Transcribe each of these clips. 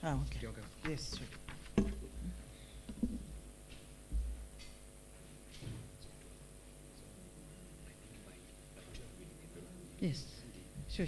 Okay. Yes, sure. Yes, sure.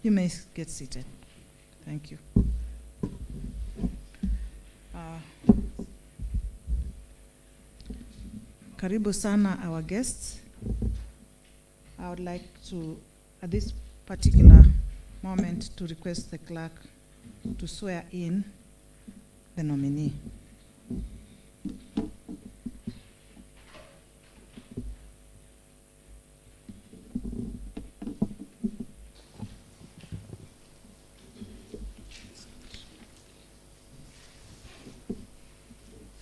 You may get seated. Thank you. Karibu sana our guests. I would like to, at this particular moment, to request the clerk to swear in the nominee.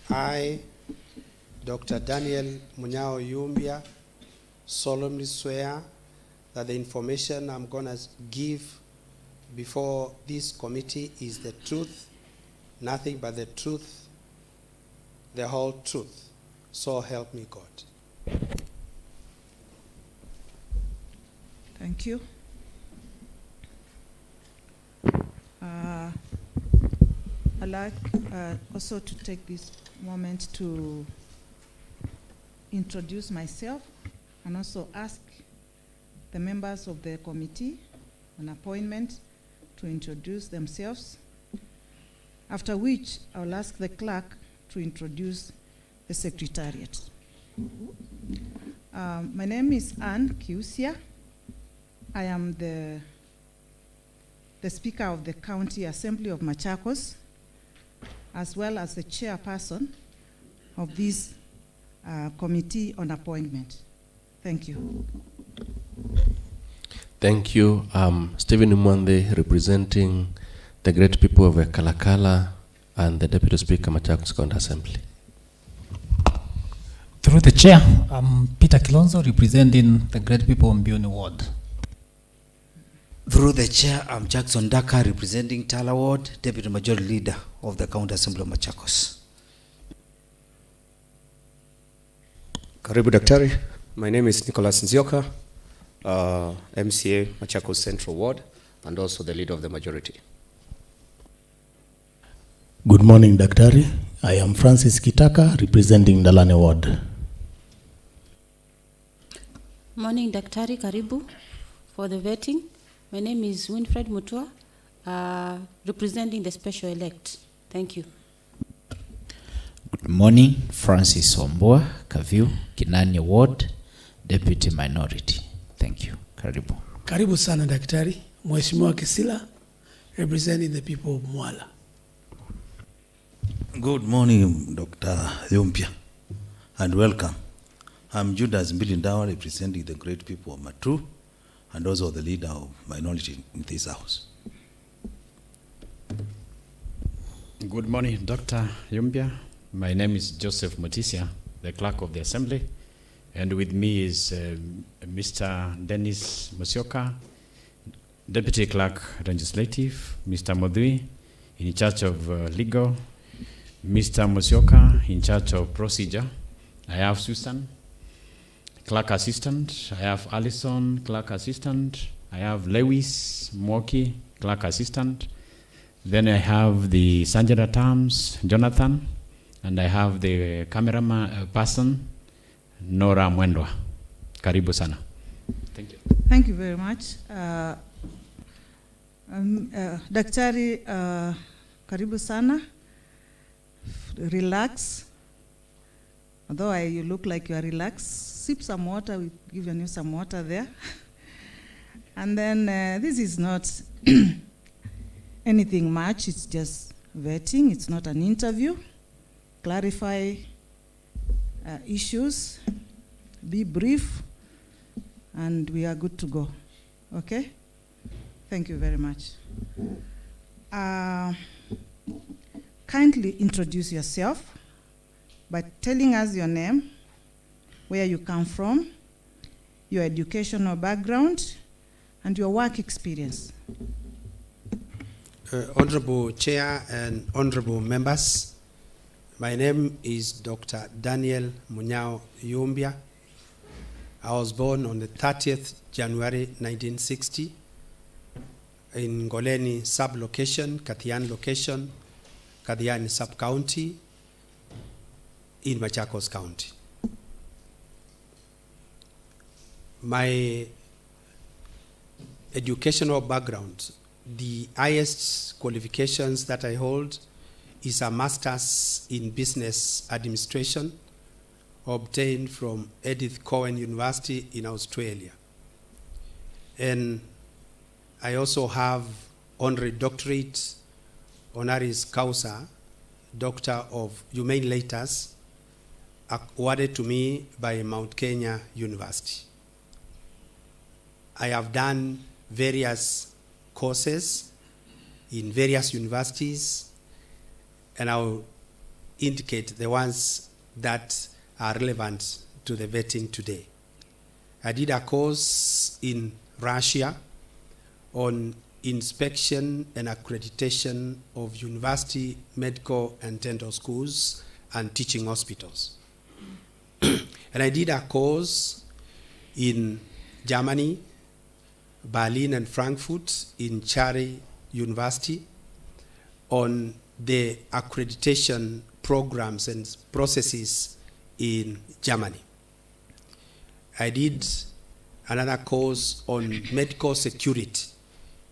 I, Dr. Daniel Munyao Yumbya, solemnly swear that the information I'm going to give before this committee is the truth, nothing but the truth, the whole truth. So help me God. Thank you. I'd like also to take this moment to introduce myself and also ask the members of the committee on appointment to introduce themselves, after which I'll ask the clerk to introduce the secretariat. My name is Anne Kiusia. I am the Speaker of the County Assembly of Machakos, as well as the chairperson of this committee on appointment. Thank you. Thank you. Stephen Mwande, representing the great people of Kalakala and the Deputy Speaker, Machakos County Assembly. Through the chair, I'm Peter Kilonzo, representing the great people of Mbioni Ward. Through the chair, I'm Jackson Daka, representing Tala Ward, Deputy Majority Leader of the County Assembly of Machakos. Karibu Daktari. My name is Nicholas Nzioka, MCA Machakos Central Ward, and also the leader of the majority. Good morning, Daktari. I am Francis Kitaka, representing Dalane Ward. Morning, Daktari. Karibu for the vetting. My name is Winfred Mutua, representing the special elect. Thank you. Good morning, Francis Omboa, Kaviu, Kinani Ward, deputy minority. Thank you. Karibu. Karibu sana Daktari. Mheshimiwa Kisila, representing the people of Mwala. Good morning, Dr. Yumbya, and welcome. I'm Judas Mbilindawa, representing the great people of Matu, and also the leader of minority in this house. Good morning, Dr. Yumbya. My name is Joseph Mutisia, the clerk of the assembly, and with me is Mr. Dennis Musioka, deputy clerk legislative, Mr. Modui, in charge of legal, Mr. Musioka, in charge of procedure. I have Susan, clerk assistant. I have Alison, clerk assistant. I have Lewis Moki, clerk assistant. Then I have the sergeant at arms, Jonathan, and I have the cameraman person, Nora Mwendwa. Karibu sana. Thank you. Thank you very much. Daktari, karibu sana. Relax. Although you look like you are relaxed, sip some water. We've given you some water there. And then this is not anything much. It's just vetting. It's not an interview. Clarify issues. Be brief. And we are good to go. Okay? Thank you very much. Kindly introduce yourself by telling us your name, where you come from, your educational background, and your work experience. Honorable Chair and honorable members, my name is Dr. Daniel Munyao Yumbya. I was born on the 30th January 1960 in Ngoleni sub-location, Kathiani location, Kathiani sub-county in Machakos County. My educational background, the highest qualifications that I hold is a master's in business administration obtained from Edith Cowan University in Australia. And I also have honorary doctorate, honoris causa, Doctor of Humane Letters, awarded to me by Mount Kenya University. I have done various courses in various universities, and I will indicate the ones that are relevant to the vetting today. I did a course in Russia on inspection and accreditation of university, medical and dental schools and teaching hospitals. And I did a course in Germany, Berlin and Frankfurt in Chari University on the accreditation programs and processes in Germany. I did another course on medical security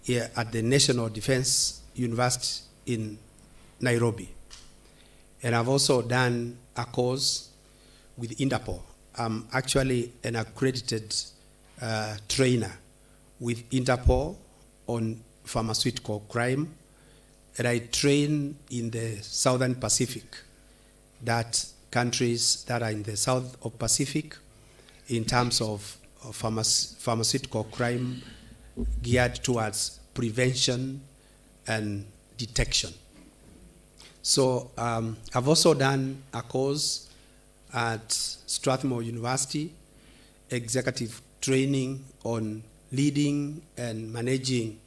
here at the National Defense University in Nairobi. And I've also done a course with Interpol. I'm actually an accredited trainer with Interpol on pharmaceutical crime, and I train in the Southern Pacific, that countries that are in the South of Pacific in terms of pharmaceutical crime geared towards prevention and detection. So I've also done a course at Strathmore University, executive training on leading and managing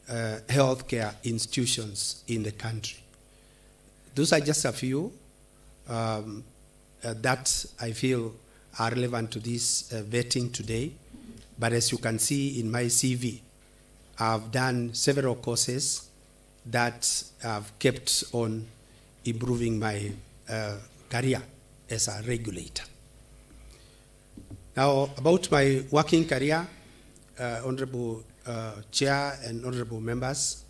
healthcare institutions in the country. Those are just a few that I feel are relevant to this vetting today. But as you can see in my CV, I've done several courses that have kept on improving my career as a regulator. Now, about my working career, Honorable Chair and Honorable Members,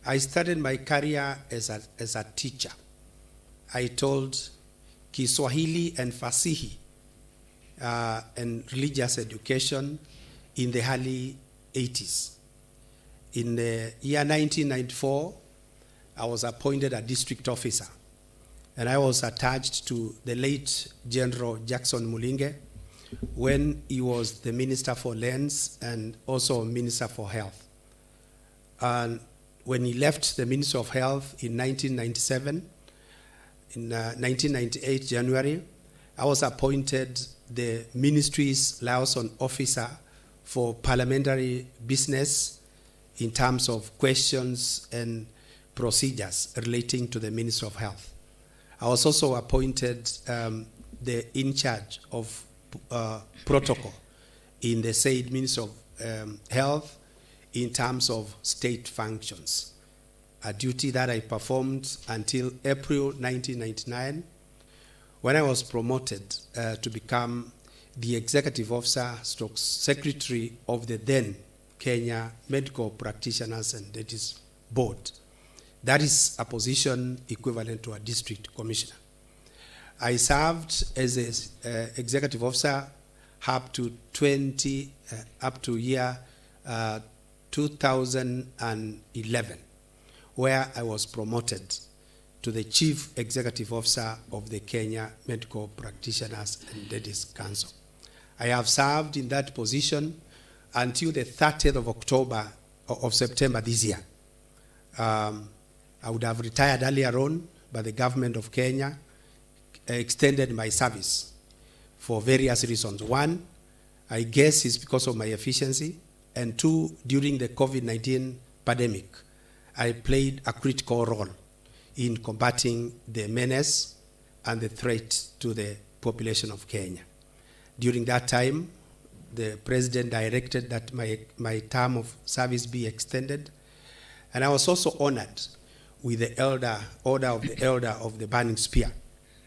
I started my career as a teacher. I taught Kiswahili and Fasihi and religious education in the early 80s. In the year 1994, I was appointed a district officer, and I was attached to the late General Jackson Mulinge when he was the Minister for Lands and also Minister for Health. And when he left the Ministry of Health in 1997, in 1998 January, I was appointed the ministry's liaison officer for parliamentary business in terms of questions and procedures relating to the Ministry of Health. I was also appointed the in charge of protocol in the said Ministry of Health in terms of state functions, a duty that I performed until April 1999, when I was promoted to become the executive officer / secretary of the then Kenya Medical Practitioners and Dentists Board. That is a position equivalent to a district commissioner. I served as an executive officer up to year 2011, where I was promoted to the Chief Executive Officer of the Kenya Medical Practitioners and Dentists Council. I have served in that position until the 30th of September this year. I would have retired earlier on, but the government of Kenya extended my service for various reasons. One, I guess is because of my efficiency, and two, during the COVID-19 pandemic, I played a critical role in combating the menace and the threat to the population of Kenya. During that time, the president directed that my term of service be extended, and I was also honored with the Order of the Elder of the Burning Spear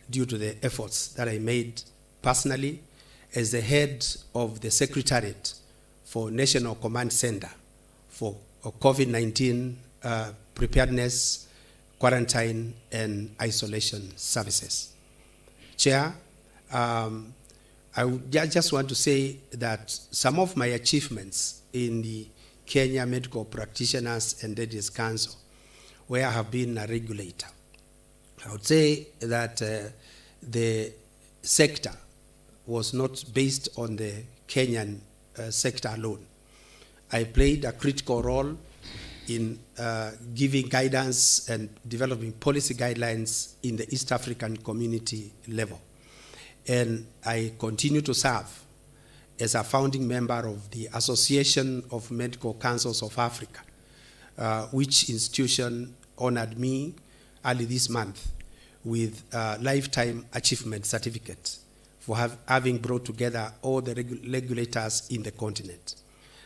due to the efforts that I made personally as the head of the Secretariat for National Command Center for COVID-19 preparedness, quarantine, and isolation services. Chair, I would just want to say that some of my achievements in the Kenya Medical Practitioners and Dentists Council, where I have been a regulator, I would say that the sector was not based on the Kenyan sector alone. I played a critical role in giving guidance and developing policy guidelines in the East African community level. And I continue to serve as a founding member of the Association of Medical Councils of Africa, which institution honored me early this month with a lifetime achievement certificate for having brought together all the regulators in the continent.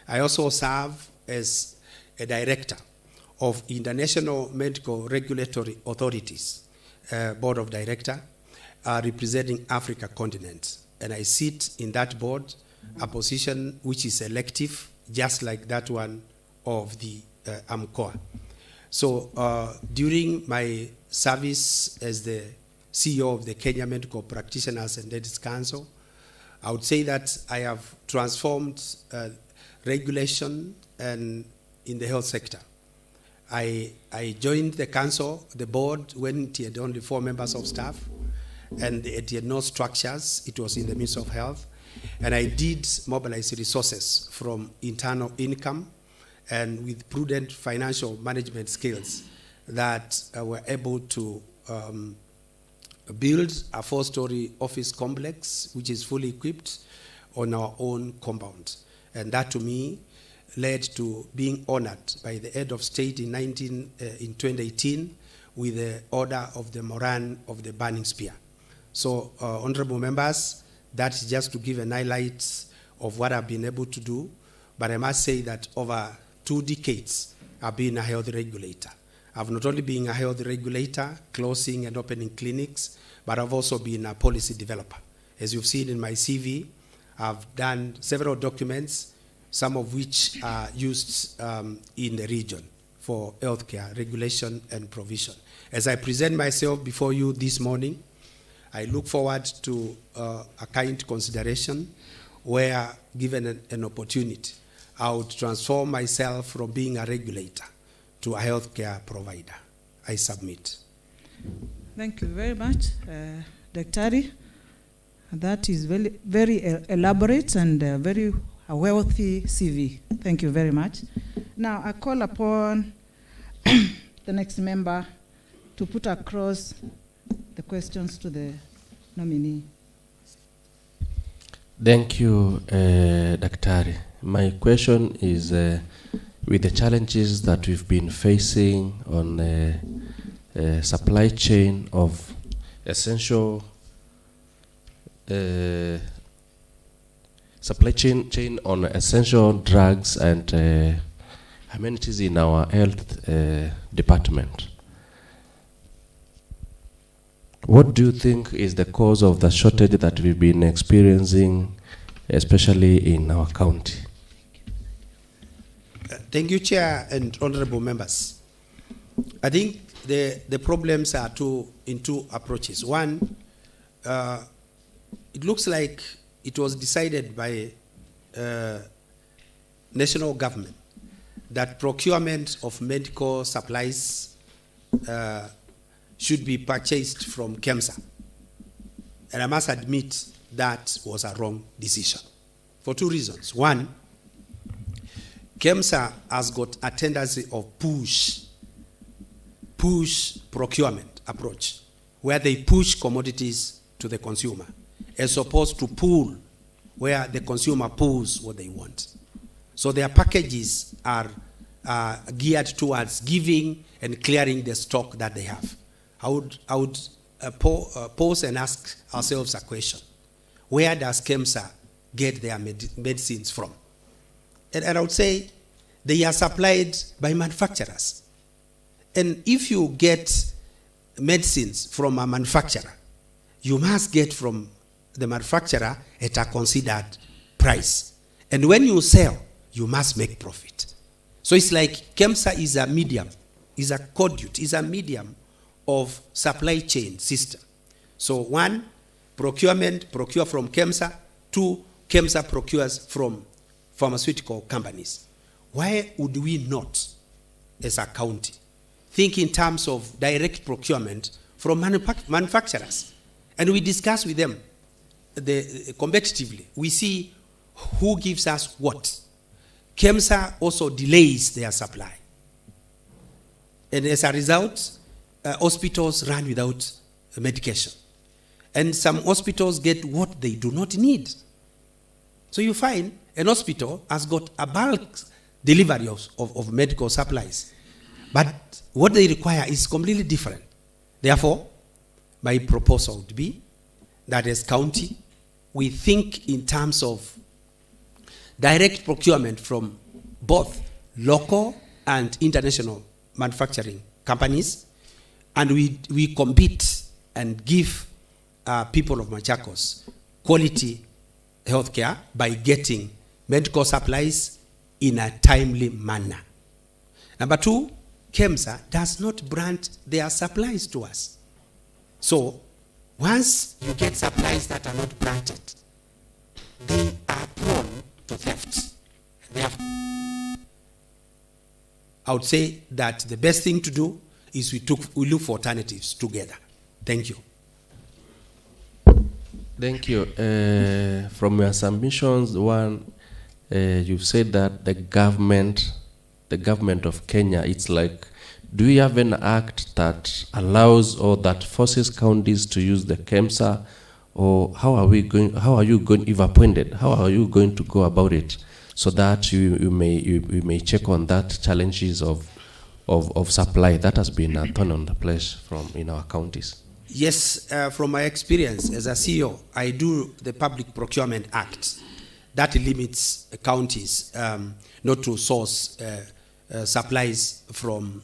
I also serve as a director of International Medical Regulatory Authorities, Board of Director, representing Africa continent. And I sit in that board, a position which is elective, just like that one of the AMCOA. So during my service as the CEO of the Kenya Medical Practitioners and Dentists Council, I would say that I have transformed regulation and in the health sector. I joined the council, the board, when it had only 4 members of staff, and it had no structures. It was in the Ministry of Health. And I did mobilize resources from internal income and with prudent financial management skills that were able to build a 4-story office complex, which is fully equipped on our own compound. And that, to me, led to being honored by the head of state in 2018 with the Order of the Moran of the Burning Spear. So, honorable members, that's just to give an highlight of what I've been able to do. But I must say that over 2 decades, I've been a health regulator. I've not only been a health regulator, closing and opening clinics, but I've also been a policy developer. As you've seen in my CV, I've done several documents, some of which are used in the region for healthcare regulation and provision. As I present myself before you this morning, I look forward to a kind consideration where, given an opportunity, I would transform myself from being a regulator to a healthcare provider. I submit. Thank you very much, Daktari. That is very, very elaborate and very wealthy CV. Thank you very much. Now I call upon the next member to put across the questions to the nominee. Thank you, Daktari. My question is, with the challenges that we've been facing on supply chain of essential supply chain on essential drugs and amenities in our health department. What do you think is the cause of the shortage that we've been experiencing, especially in our county? Thank you, Chair and honorable members. I think the problems are in two approaches. One, it looks like it was decided by national government that procurement of medical supplies should be purchased from KEMSA. And I must admit that was a wrong decision for two reasons. One, KEMSA has got a tendency of push procurement approach, where they push commodities to the consumer, as opposed to pull, where the consumer pulls what they want. So their packages are geared towards giving and clearing the stock that they have. I would pause and ask ourselves a question. Where does KEMSA get their medicines from? And I would say they are supplied by manufacturers. And if you get medicines from a manufacturer, you must get from the manufacturer at a considered price. And when you sell, you must make profit. So it's like KEMSA is a medium, is a conduit, is a medium of supply chain system. So one, procure from KEMSA. Two, KEMSA procures from pharmaceutical companies. Why would we not, as a county, think in terms of direct procurement from manufacturers? And we discuss with them competitively. We see who gives us what. KEMSA also delays their supply. And as a result, hospitals run without medication. And some hospitals get what they do not need. So you find an hospital has got a bulk delivery of medical supplies. But what they require is completely different. Therefore, my proposal would be that as county, we think in terms of direct procurement from both local and international manufacturing companies, and we compete and give people of Machakos quality healthcare by getting medical supplies in a timely manner. Number two, KEMSA does not brand their supplies to us. So once you get supplies that are not branded, they are prone to theft. I would say that the best thing to do is we look for alternatives together. Thank you. Thank you. From your submissions, one, you've said that the government of Kenya, it's like, do we have an act that allows or that forces counties to use the KEMSA, or how are you going, if appointed, how are you going to go about it so that you may check on that challenges of supply that has been a thorn on the flesh in our counties? Yes, from my experience as a CEO, I do the Public Procurement Act that limits counties not to source supplies from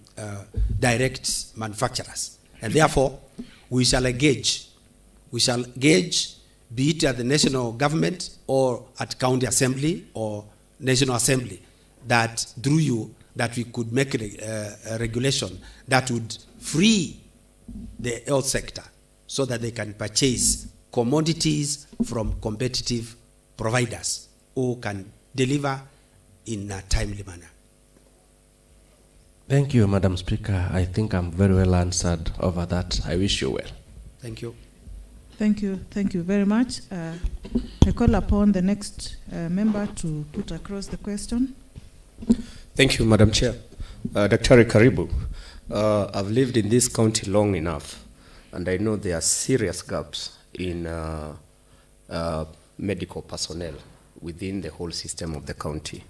direct manufacturers. And therefore, we shall gauge, be it at the national government or at county assembly or national assembly, that through you, that we could make a regulation that would free the health sector so that they can purchase commodities from competitive providers who can deliver in a timely manner. Thank you, Madam Speaker. I think I'm very well answered over that. I wish you well. Thank you. Thank you very much. I call upon the next member to put across the question. Thank you, Madam Chair. Dr. Karibu, I've lived in this county long enough, and I know there are serious gaps in medical personnel within the whole system of the county.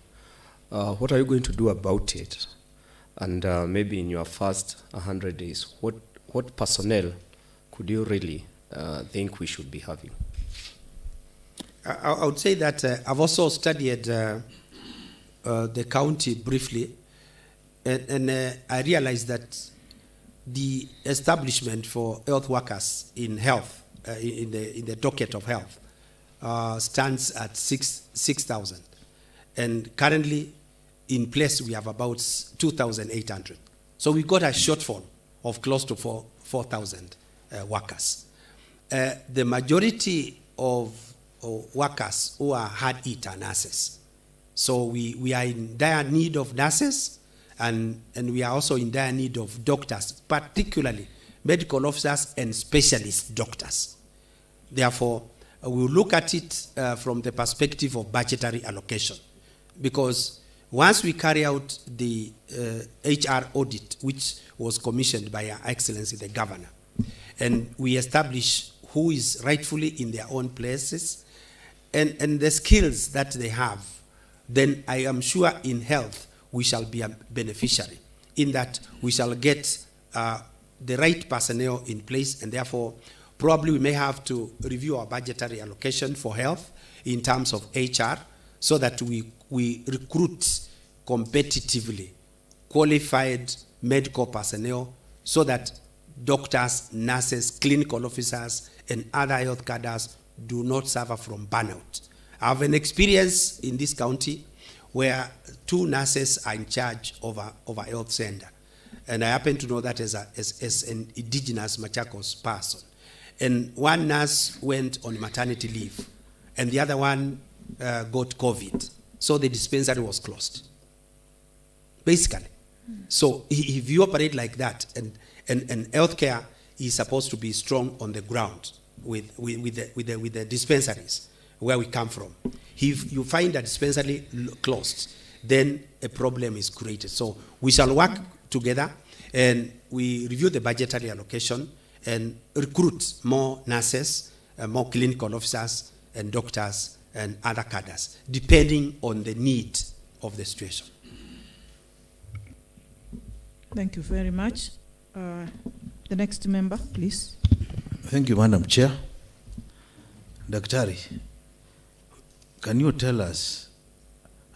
What are you going to do about it? And maybe in your first 100 days, what personnel could you really think we should be having? I would say that I've also studied the county briefly, and I realized that the establishment for health workers in health, in the docket of health, stands at 6,000. And currently, in place, we have about 2,800. So we got a shortfall of close to 4,000 workers. The majority of workers who are hard hit are nurses. So we are in dire need of nurses, and we are also in dire need of doctors, particularly medical officers and specialist doctors. Therefore, we will look at it from the perspective of budgetary allocation, because once we carry out the HR audit, which was commissioned by Her Excellency the Governor, and we establish who is rightfully in their own places and the skills that they have, then I am sure in health we shall be a beneficiary, in that we shall get the right personnel in place, and therefore probably we may have to review our budgetary allocation for health in terms of HR, so that we recruit competitively qualified medical personnel, so that doctors, nurses, clinical officers, and other health cadres do not suffer from burnout. I have an experience in this county where 2 nurses are in charge of a health center. And I happen to know that as an indigenous Machakos person. And one nurse went on maternity leave, and the other one got COVID. So the dispensary was closed, basically. So if you operate like that, and healthcare is supposed to be strong on the ground with the dispensaries where we come from. If you find a dispensary closed, then a problem is created. So we shall work together, and we review the budgetary allocation and recruit more nurses, more clinical officers, and doctors, and other cadres, depending on the need of the situation. Thank you very much. The next member, please. Thank you, Madam Chair. Daktari, can you tell us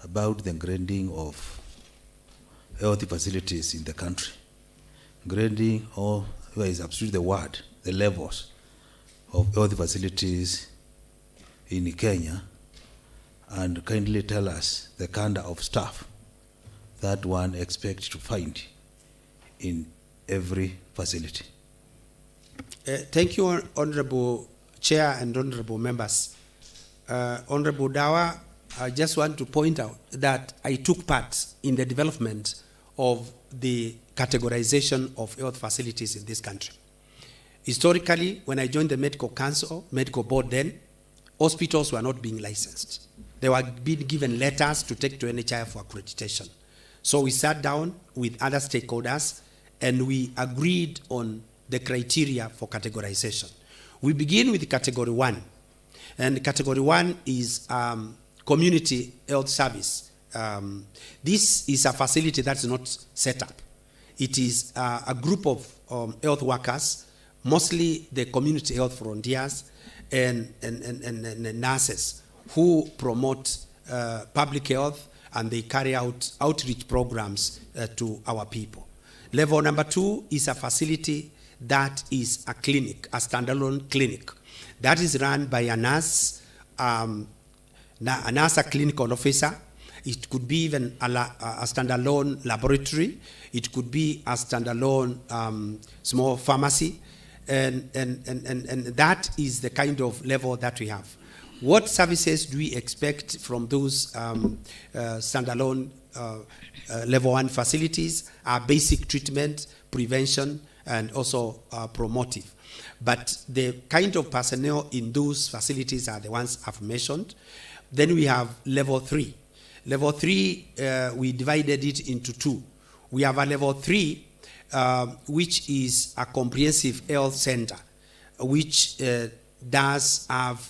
about the grading of health facilities in the country? Grading, or where is absolutely the word, the levels of health facilities in Kenya, and kindly tell us the kind of staff that one expects to find in every facility. Thank you, Honorable Chair and Honorable Members. Honorable Dawa, I just want to point out that I took part in the development of the categorization of health facilities in this country. Historically, when I joined the Medical Council, Medical Board then, hospitals were not being licensed. They were being given letters to take to NHI for accreditation. So we sat down with other stakeholders and we agreed on the criteria for categorization. We begin with category 1. And category 1 is community health service. This is a facility that's not set up. It is a group of health workers, mostly the community health volunteers and nurses, who promote public health, and they carry out outreach programs to our people. Level number 2 is a facility that is a clinic, a standalone clinic, that is run by a nurse, a clinical officer. It could be even a standalone laboratory. It could be a standalone small pharmacy. And that is the kind of level that we have. What services do we expect from those standalone level 1 facilities? Are basic treatment, prevention, and also promotive. But the kind of personnel in those facilities are the ones I've mentioned. Then we have level 3. Level 3, we divided it into 2. We have a level 3, which is a comprehensive health center, which does have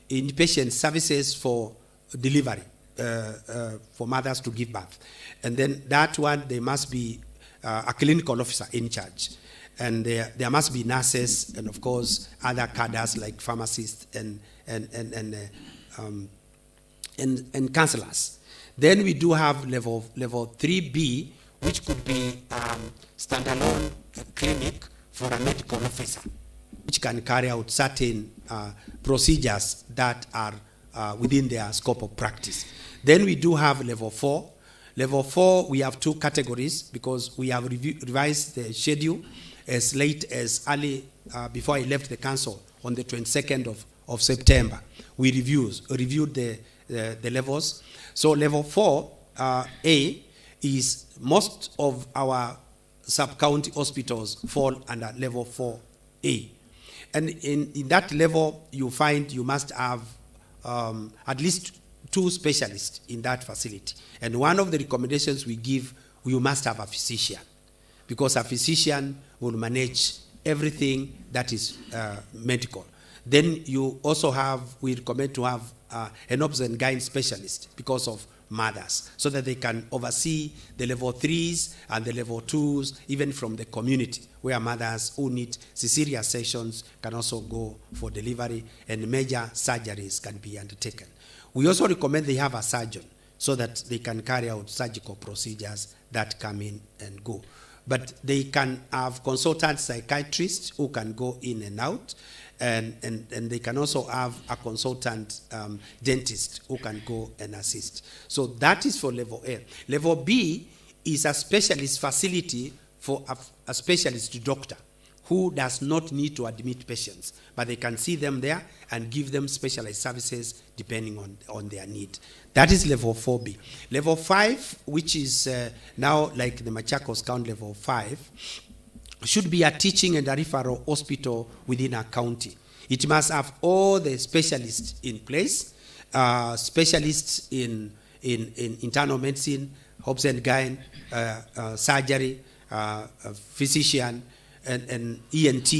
inpatient services for delivery, for mothers to give birth. And then that one, there must be a clinical officer in charge. And there must be nurses and, of course, other cadres like pharmacists and counselors. Then we do have level 3B, which could be standalone clinic for a medical officer, which can carry out certain procedures that are within their scope of practice. Then we do have level 4. Level 4, we have 2 categories because we have revised the schedule as late as early before I left the council on the 22nd of September. We reviewed the levels. So level 4A is most of our sub-county hospitals fall under level 4A. And in that level, you find you must have at least 2 specialists in that facility. And one of the recommendations we give, you must have a physician, because a physician will manage everything that is medical. Then you also have, we recommend to have an obs and gyne specialist because of mothers, so that they can oversee the level 3s and the level 2s, even from the community, where mothers who need cesarean sections can also go for delivery, and major surgeries can be undertaken. We also recommend they have a surgeon so that they can carry out surgical procedures that come in and go. But they can have consultant psychiatrists who can go in and out, and they can also have a consultant dentist who can go and assist. So that is for level A. Level B is a specialist facility for a specialist doctor who does not need to admit patients, but they can see them there and give them specialized services depending on their need. That is level 4B. Level 5, which is now like the Machakos count level 5, should be a teaching and a referral hospital within a county. It must have all the specialists in place, specialists in internal medicine, obs and gyne, surgery, physician, and ENT,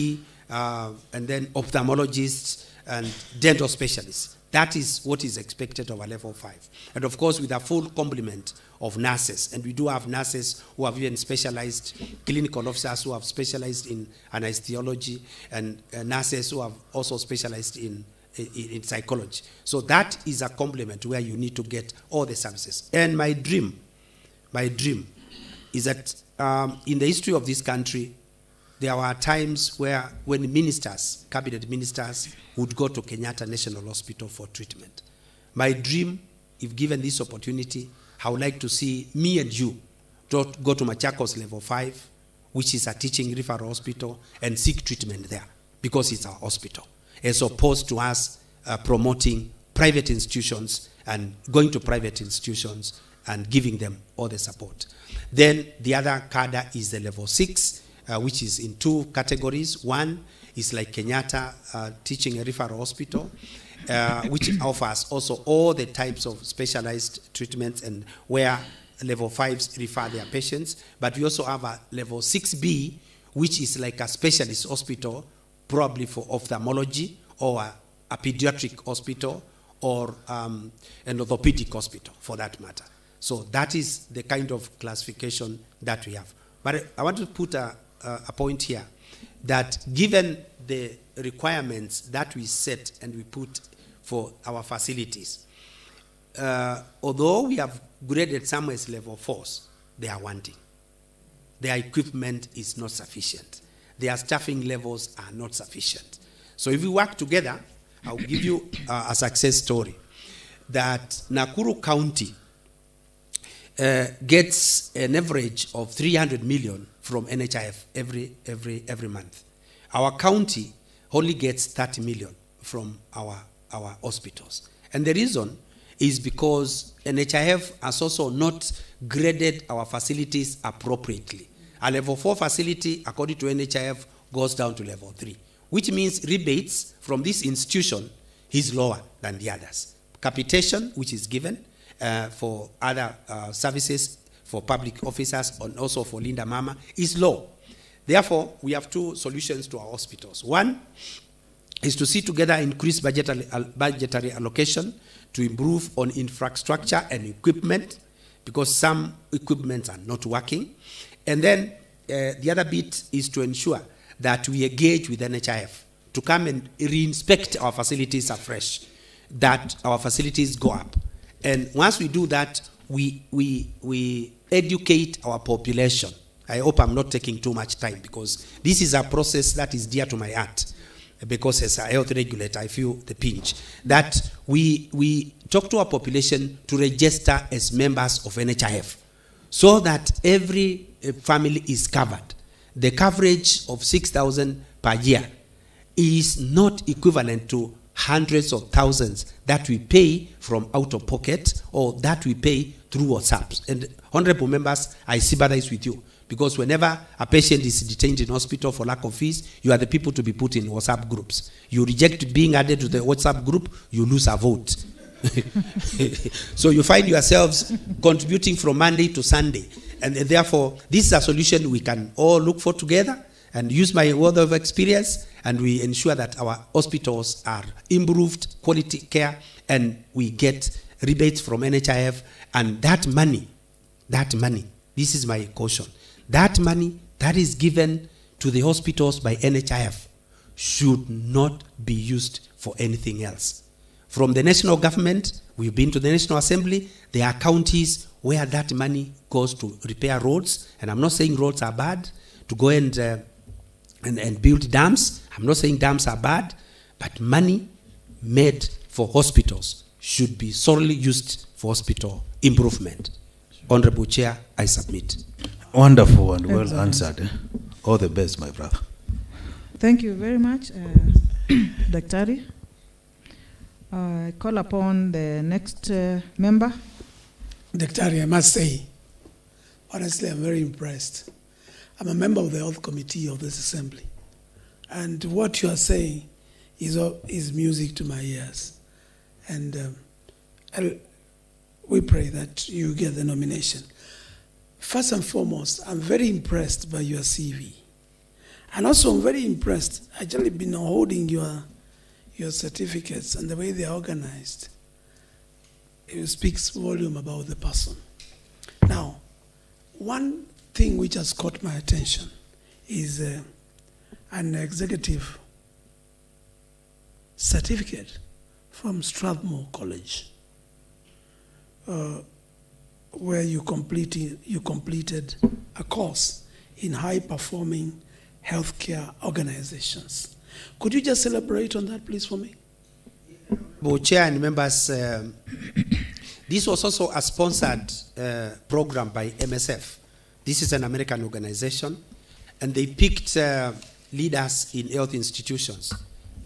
and then ophthalmologists and dental specialists. That is what is expected of a level 5. And of course, with a full complement of nurses. And we do have nurses who have even specialized, clinical officers who have specialized in anesthesiology, and nurses who have also specialized in psychology. So that is a complement where you need to get all the services. And my dream is that in the history of this country, there were times where when ministers, cabinet ministers, would go to Kenyatta National Hospital for treatment. My dream, if given this opportunity, I would like to see me and you go to Machakos level 5, which is a teaching referral hospital, and seek treatment there because it's our hospital, as opposed to us promoting private institutions and going to private institutions and giving them all the support. Then the other cadre is the level 6, which is in 2 categories. One is like Kenyatta Teaching and Referral Hospital, which offers also all the types of specialized treatments and where level 5s refer their patients. But we also have a level 6B, which is like a specialist hospital, probably for ophthalmology, or a pediatric hospital, or an orthopedic hospital for that matter. So that is the kind of classification that we have. But I want to put a point here, that given the requirements that we set and we put for our facilities, although we have graded some as level 4s, they are wanting. Their equipment is not sufficient. Their staffing levels are not sufficient. So if we work together, I'll give you a success story, that Nakuru County gets an average of 300 million from NHIF every month. Our county only gets 30 million from our hospitals. And the reason is because NHIF has also not graded our facilities appropriately. A level 4 facility, according to NHIF, goes down to level 3, which means rebates from this institution is lower than the others. Capitation, which is given for other services for public officers and also for Linda Mama, is low. Therefore, we have two solutions to our hospitals. One is to see together increased budgetary allocation to improve on infrastructure and equipment, because some equipments are not working. And then the other bit is to ensure that we engage with NHIF to come and re-inspect our facilities afresh, that our facilities go up. And once we do that, we educate our population. I hope I'm not taking too much time, because this is a process that is dear to my heart. Because as a health regulator, I feel the pinch. That we talk to our population to register as members of NHIF, so that every family is covered. The coverage of 6,000 per year is not equivalent to hundreds of thousands that we pay from out of pocket or that we pay through WhatsApp. And honorable members, I sympathize with you, because whenever a patient is detained in hospital for lack of fees, you are the people to be put in WhatsApp groups. You reject being added to the WhatsApp group, you lose a vote. So you find yourselves contributing from Monday to Sunday. And therefore, this is a solution we can all look for together and use my word of experience, and we ensure that our hospitals are improved quality care, and we get rebates from NHIF. And that money, this is my caution, that money that is given to the hospitals by NHIF should not be used for anything else. From the national government, we've been to the National Assembly, there are counties where that money goes to repair roads, and I'm not saying roads are bad, to go and build dams. I'm not saying dams are bad, but money made for hospitals should be solely used for hospital improvement. Honorable Chair, I submit. Wonderful and well answered. All the best, my brother. Thank you very much, Daktari. I call upon the next member. Daktari, I must say, honestly, I'm very impressed. I'm a member of the Health Committee of this Assembly. And what you are saying is music to my ears. And we pray that you get the nomination. First and foremost, I'm very impressed by your CV. And also I'm very impressed, I've actually been holding your certificates and the way they are organized. It speaks volume about the person. Now, one thing which has caught my attention is an executive certificate from Strathmore College, where you completed a course in high-performing healthcare organizations. Could you just elaborate on that, please, for me? Board Chair and members, this was also a sponsored program by MSF. This is an American organization, and they picked leaders in health institutions.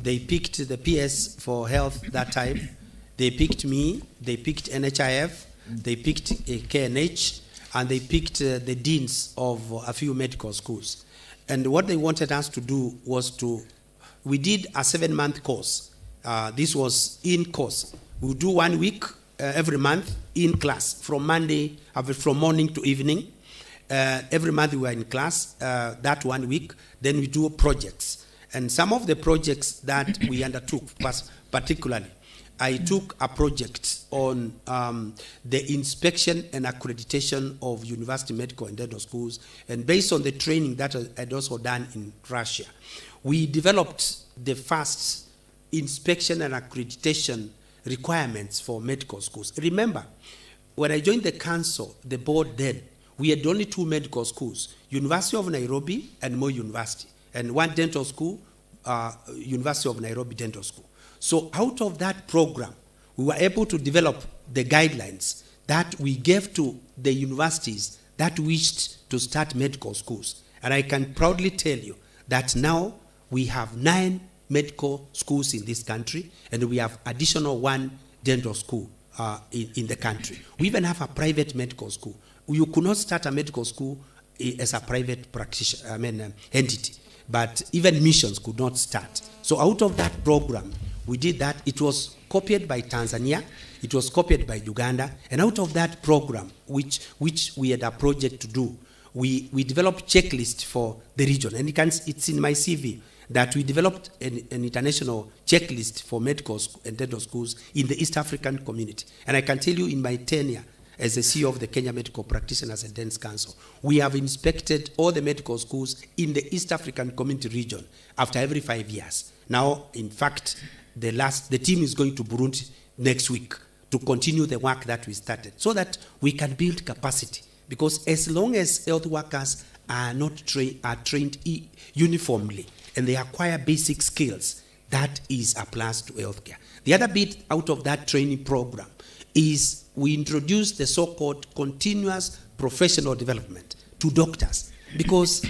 They picked the PS for health that time. They picked me. They picked NHIF. They picked KNH, and they picked the deans of a few medical schools. And what they wanted us to do was we did a 7-month course. This was in course. We'll do 1 week every month in class from morning to evening. Every month we were in class, that 1 week. Then we do projects. And some of the projects that we undertook was particularly, I took a project on the inspection and accreditation of university medical and dental schools. And based on the training that I had also done in Russia, we developed the first inspection and accreditation requirements for medical schools. Remember, when I joined the council, the board then, we had only 2 medical schools, University of Nairobi and Moi University, and 1 dental school, University of Nairobi Dental School. So out of that program, we were able to develop the guidelines that we gave to the universities that wished to start medical schools. And I can proudly tell you that now we have 9 medical schools in this country, and we have additional 1 dental school in the country. We even have a private medical school. You could not start a medical school as a private entity, but even missions could not start. So out of that program, we did that. It was copied by Tanzania, it was copied by Uganda, and out of that program, which we had a project to do, we developed checklist for the region, and it's in my CV that we developed an international checklist for medical and dental schools in the East African community. And I can tell you, in my tenure as the CEO of the Kenya Medical Practitioners and Dentists Council, we have inspected all the medical schools in the East African community region after every 5 years. Now, in fact, the team is going to Burundi next week to continue the work that we started, so that we can build capacity. Because as long as health workers are not trained uniformly and they acquire basic skills, that is a plus to healthcare. The other bit out of that training program is we introduced the so-called continuous professional development to doctors, because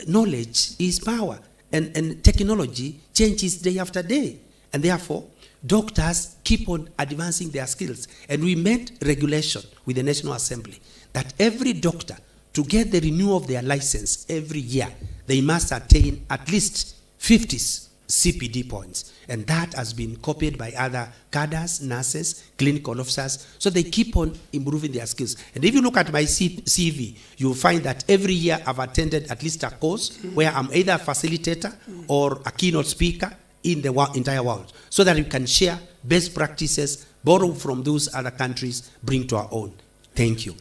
knowledge is power, and technology changes day after day, and therefore doctors keep on advancing their skills. And we made regulation with the National Assembly that every doctor, to get the renewal of their license every year, they must attain at least 50 CPD points. And that has been copied by other cadres, nurses, clinical officers, so they keep on improving their skills. And if you look at my CV, you'll find that every year I've attended at least a course where I'm either a facilitator or a keynote speaker in the entire world, so that we can share best practices, borrow from those other countries, bring to our own. Thank you.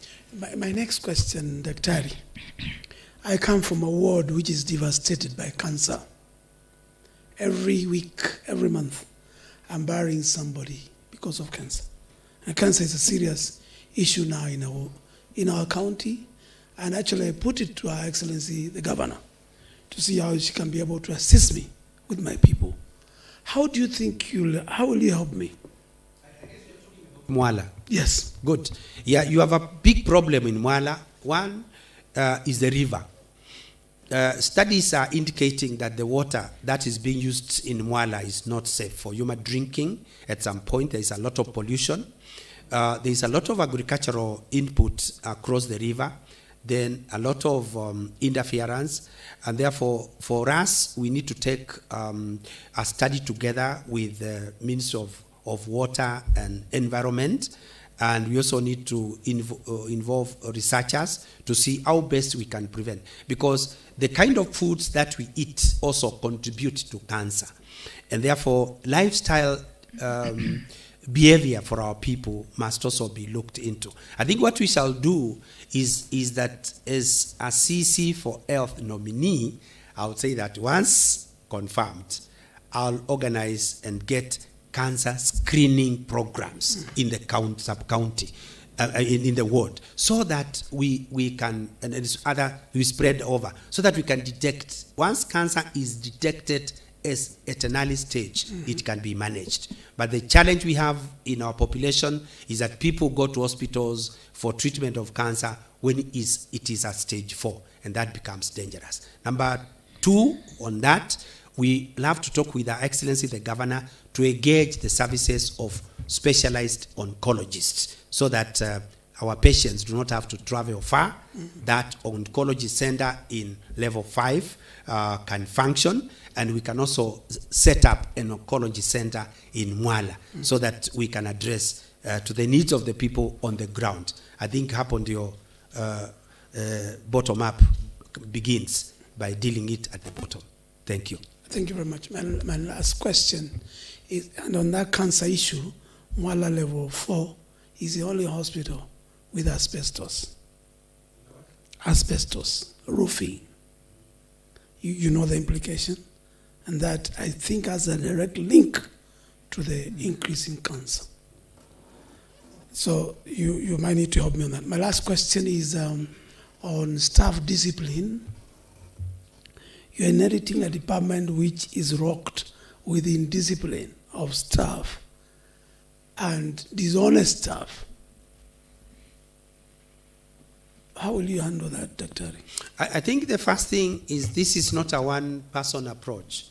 My next question, Daktari. I come from a ward which is devastated by cancer. Every week, every month, I'm burying somebody because of cancer. And cancer is a serious issue now in our county. And actually, I put it to Her Excellency, the Governor, to see how she can be able to assist me with my people. How do you think how will you help me? Mwala. Yes. Good. Yeah, you have a big problem in Mwala. One is the river. Studies are indicating that the water that is being used in Mwala is not safe for human drinking. At some point, there is a lot of pollution. There is a lot of agricultural input across the river. Then a lot of interference. And therefore, for us, we need to take a study together with the Ministry of Water and Environment. And we also need to involve researchers to see how best we can prevent. Because the kind of foods that we eat also contribute to cancer. And therefore, lifestyle behavior for our people must also be looked into. I think what we shall do is that as a CC for Health nominee, I would say that once confirmed, I'll organize and get cancer screening programs in the sub-county, in the ward, so that we can, and we spread over, so that we can detect, once cancer is detected at an early stage, it can be managed. But the challenge we have in our population is that people go to hospitals for treatment of cancer when it is at stage 4, and that becomes dangerous. Number 2 on that, we have to talk with Her Excellency the Governor to engage the services of specialized oncologists, so that our patients do not have to travel far. That oncology center in level 5 can function, and we can also set up an oncology center in Mwala, so that we can address to the needs of the people on the ground. I think your bottom up begins by dealing it at the bottom. Thank you. Thank you very much. My last question is, and on that cancer issue, Mwala level 4 is the only hospital with asbestos. Asbestos, roofing. You know the implication? And that, I think, has a direct link to the increase in cancer. So you might need to help me on that. My last question is on staff discipline. You're inheriting a department which is rocked with indiscipline of staff and dishonest staff. How will you handle that, Dr.? I think the first thing is, this is not a one-person approach.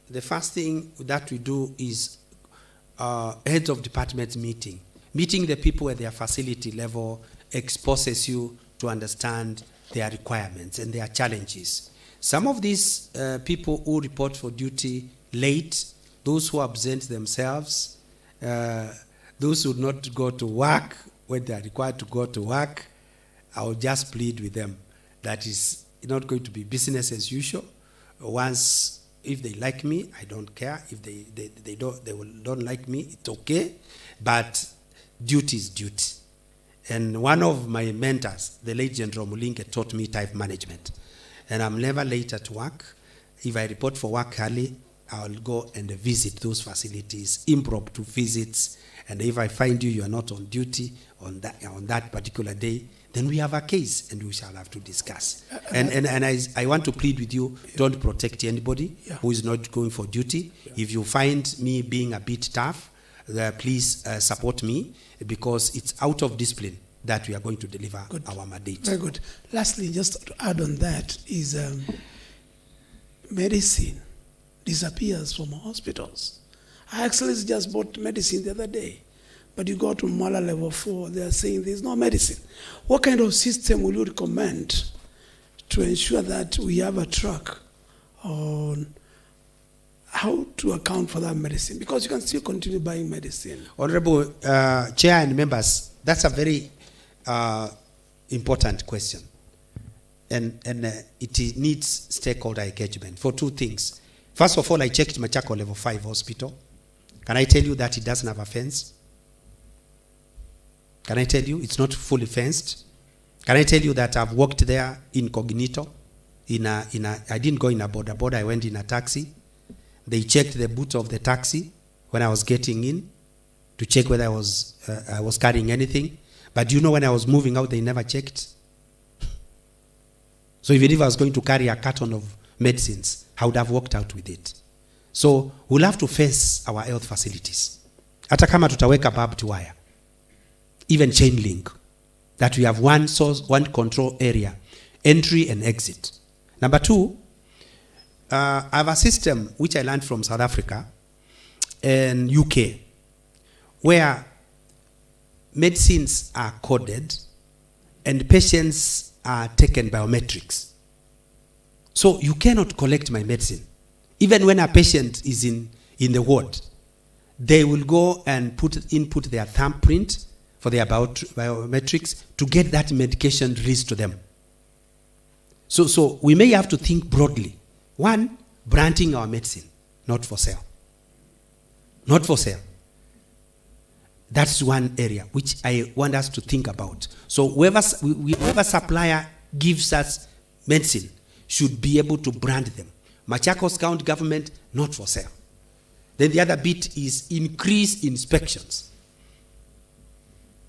the first thing that we do is heads of departments meeting. Meeting the people at their facility level exposes you to understand their requirements and their challenges. Some of these people who report for duty late, those who absent themselves, those who do not go to work when they are required to go to work, I will just plead with them that is not going to be business as usual. Once, if they like me, I don't care. If they don't like me, it's okay. But duty is duty. And one of my mentors, the late General Mulinke, taught me time management. And I'm never late at work. If I report for work early, I'll go and visit those facilities, impromptu visits. And if I find you are not on duty on that particular day, then we have a case and we shall have to discuss. And I want to plead with you, don't protect anybody who is not going for duty. If you find me being a bit tough, please support me, because it's out of discipline that we are going to deliver our mandate. Very good. Lastly, just to add on that is medicine disappears from hospitals. I actually just bought medicine the other day, but you go to Mala level 4, they are saying there's no medicine. What kind of system will you recommend to ensure that we have a track on how to account for that medicine? Because you can still continue buying medicine. Honorable Chair and members, that's a very important question. And it needs stakeholder engagement for two things. First of all, I checked Machakos level 5 hospital. Can I tell you that it doesn't have a fence? Can I tell you it's not fully fenced? Can I tell you that I've walked there incognito? I didn't go in a border, I went in a taxi. They checked the boot of the taxi when I was getting in to check whether I was carrying anything. But do you know, when I was moving out, they never checked. So even if I was going to carry a carton of medicines, I would have walked out with it. So we'll have to face our health facilities. Hata kama tutaweka barbed wire, even chain link, that we have one source, one control area, entry and exit. Number two, I have a system which I learned from South Africa and UK, where medicines are coded and patients are taken biometrics. So you cannot collect my medicine. Even when a patient is in the ward, they will go and input their thumbprint for their biometrics to get that medication released to them. So we may have to think broadly. One, branding our medicine, not for sale. Not for sale. That's one area which I want us to think about. So whoever supplier gives us medicine should be able to brand them. Machakos County government, not for sale. Then the other bit is increase inspections.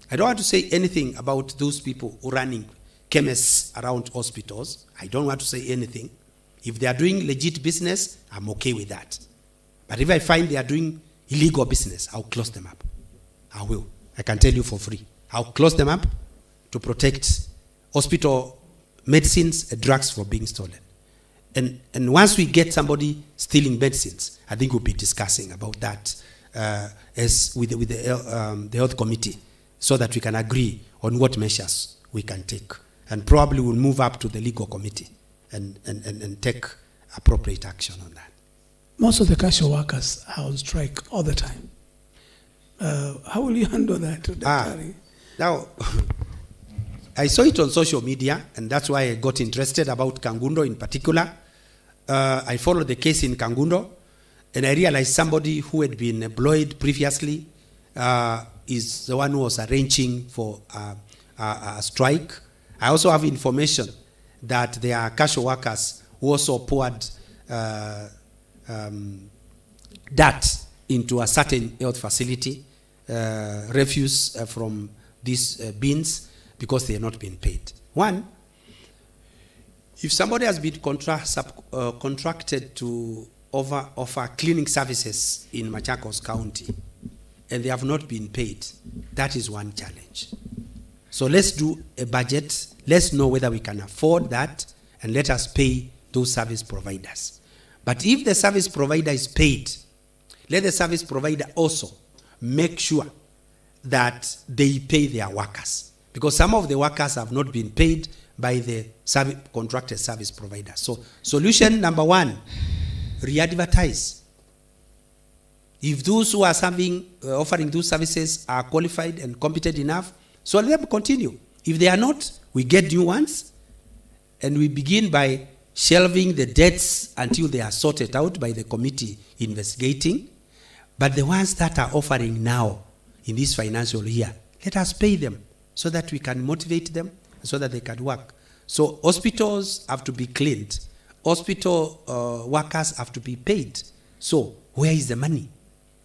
I don't want to say anything about those people who are running chemists around hospitals. I don't want to say anything. If they are doing legit business, I'm okay with that. But if I find they are doing illegal business, I'll close them up. I will. I can tell you for free. I'll close them up to protect hospital medicines and drugs from being stolen. And once we get somebody stealing medicines, I think we'll be discussing about that as with the health committee, so that we can agree on what measures we can take. And probably we'll move up to the legal committee and take appropriate action on that. Most of the casual workers are on strike all the time. How will you handle that? Now, I saw it on social media, and that's why I got interested about Kangundo in particular. I followed the case in Kangundo, and I realized somebody who had been employed previously is the one who was arranging for a strike. I also have information that there are casual workers who also poured dirt into a certain health facility, refuse from these bins, because they are not being paid. One, if somebody has been contracted to offer cleaning services in Machakos County and they have not been paid, that is one challenge. So let's do a budget. Let's know whether we can afford that, and let us pay those service providers. But if the service provider is paid, let the service provider also make sure that they pay their workers. Because some of the workers have not been paid by the contracted service provider. So solution number one, re-advertise. If those who are offering those services are qualified and competent enough, so let them continue. If they are not, we get new ones, and we begin by shelving the debts until they are sorted out by the committee investigating. But the ones that are offering now in this financial year, let us pay them so that we can motivate them, so that they can work. So hospitals have to be cleaned. Hospital workers have to be paid. So where is the money?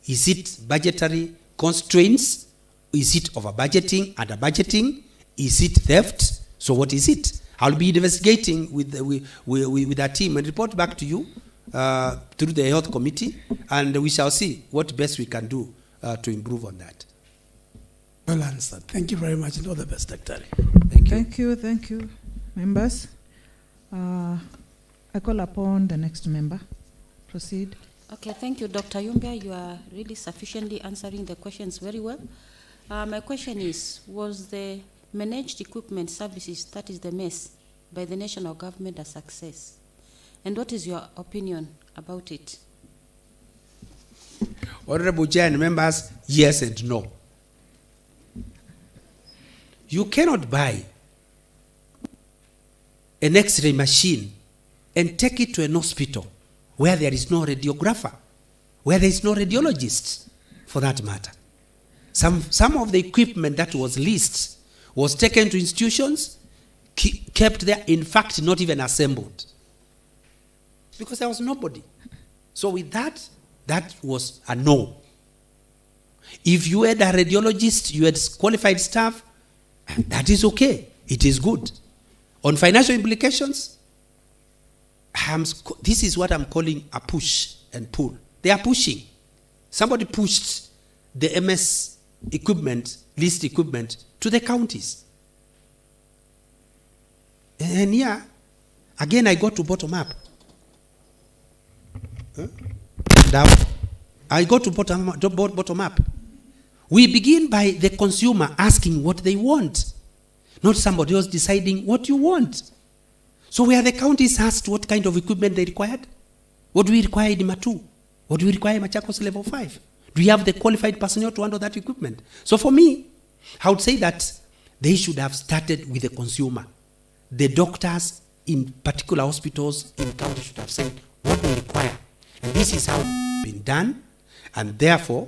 Is it budgetary constraints? Is it over budgeting, under budgeting? Is it theft? So what is it? I'll be investigating with our team and report back to you through the health committee, and we shall see what best we can do to improve on that. Well answered. Thank you very much, and all the best, Dr. Thank you. Thank you, members. I call upon the next member. Proceed. Okay, thank you, Dr. Yumbya. You are really sufficiently answering the questions very well. My question is, was the managed equipment services, that is the MES, by the national government a success? And what is your opinion about it? Honorable Chair and members, yes and no. You cannot buy an X-ray machine and take it to an hospital where there is no radiographer, where there is no radiologist, for that matter. Some of the equipment that was leased was taken to institutions, kept there, in fact, not even assembled. Because there was nobody. So with that, that was a no. If you had a radiologist, you had qualified staff, that is okay. It is good. On financial implications, this is what I'm calling a push and pull. They are pushing. Somebody pushed the MS equipment, leased equipment, to the counties. And here, again, I go to bottom up. Down. I go to bottom up. We begin by the consumer asking what they want, not somebody else deciding what you want. So where the counties asked what kind of equipment they required, what do we require in Matu? What do we require in Machakos level 5? Do we have the qualified personnel to handle that equipment? So for me, I would say that they should have started with the consumer. The doctors in particular hospitals in county should have said what they require. And this is how it's been done. And therefore,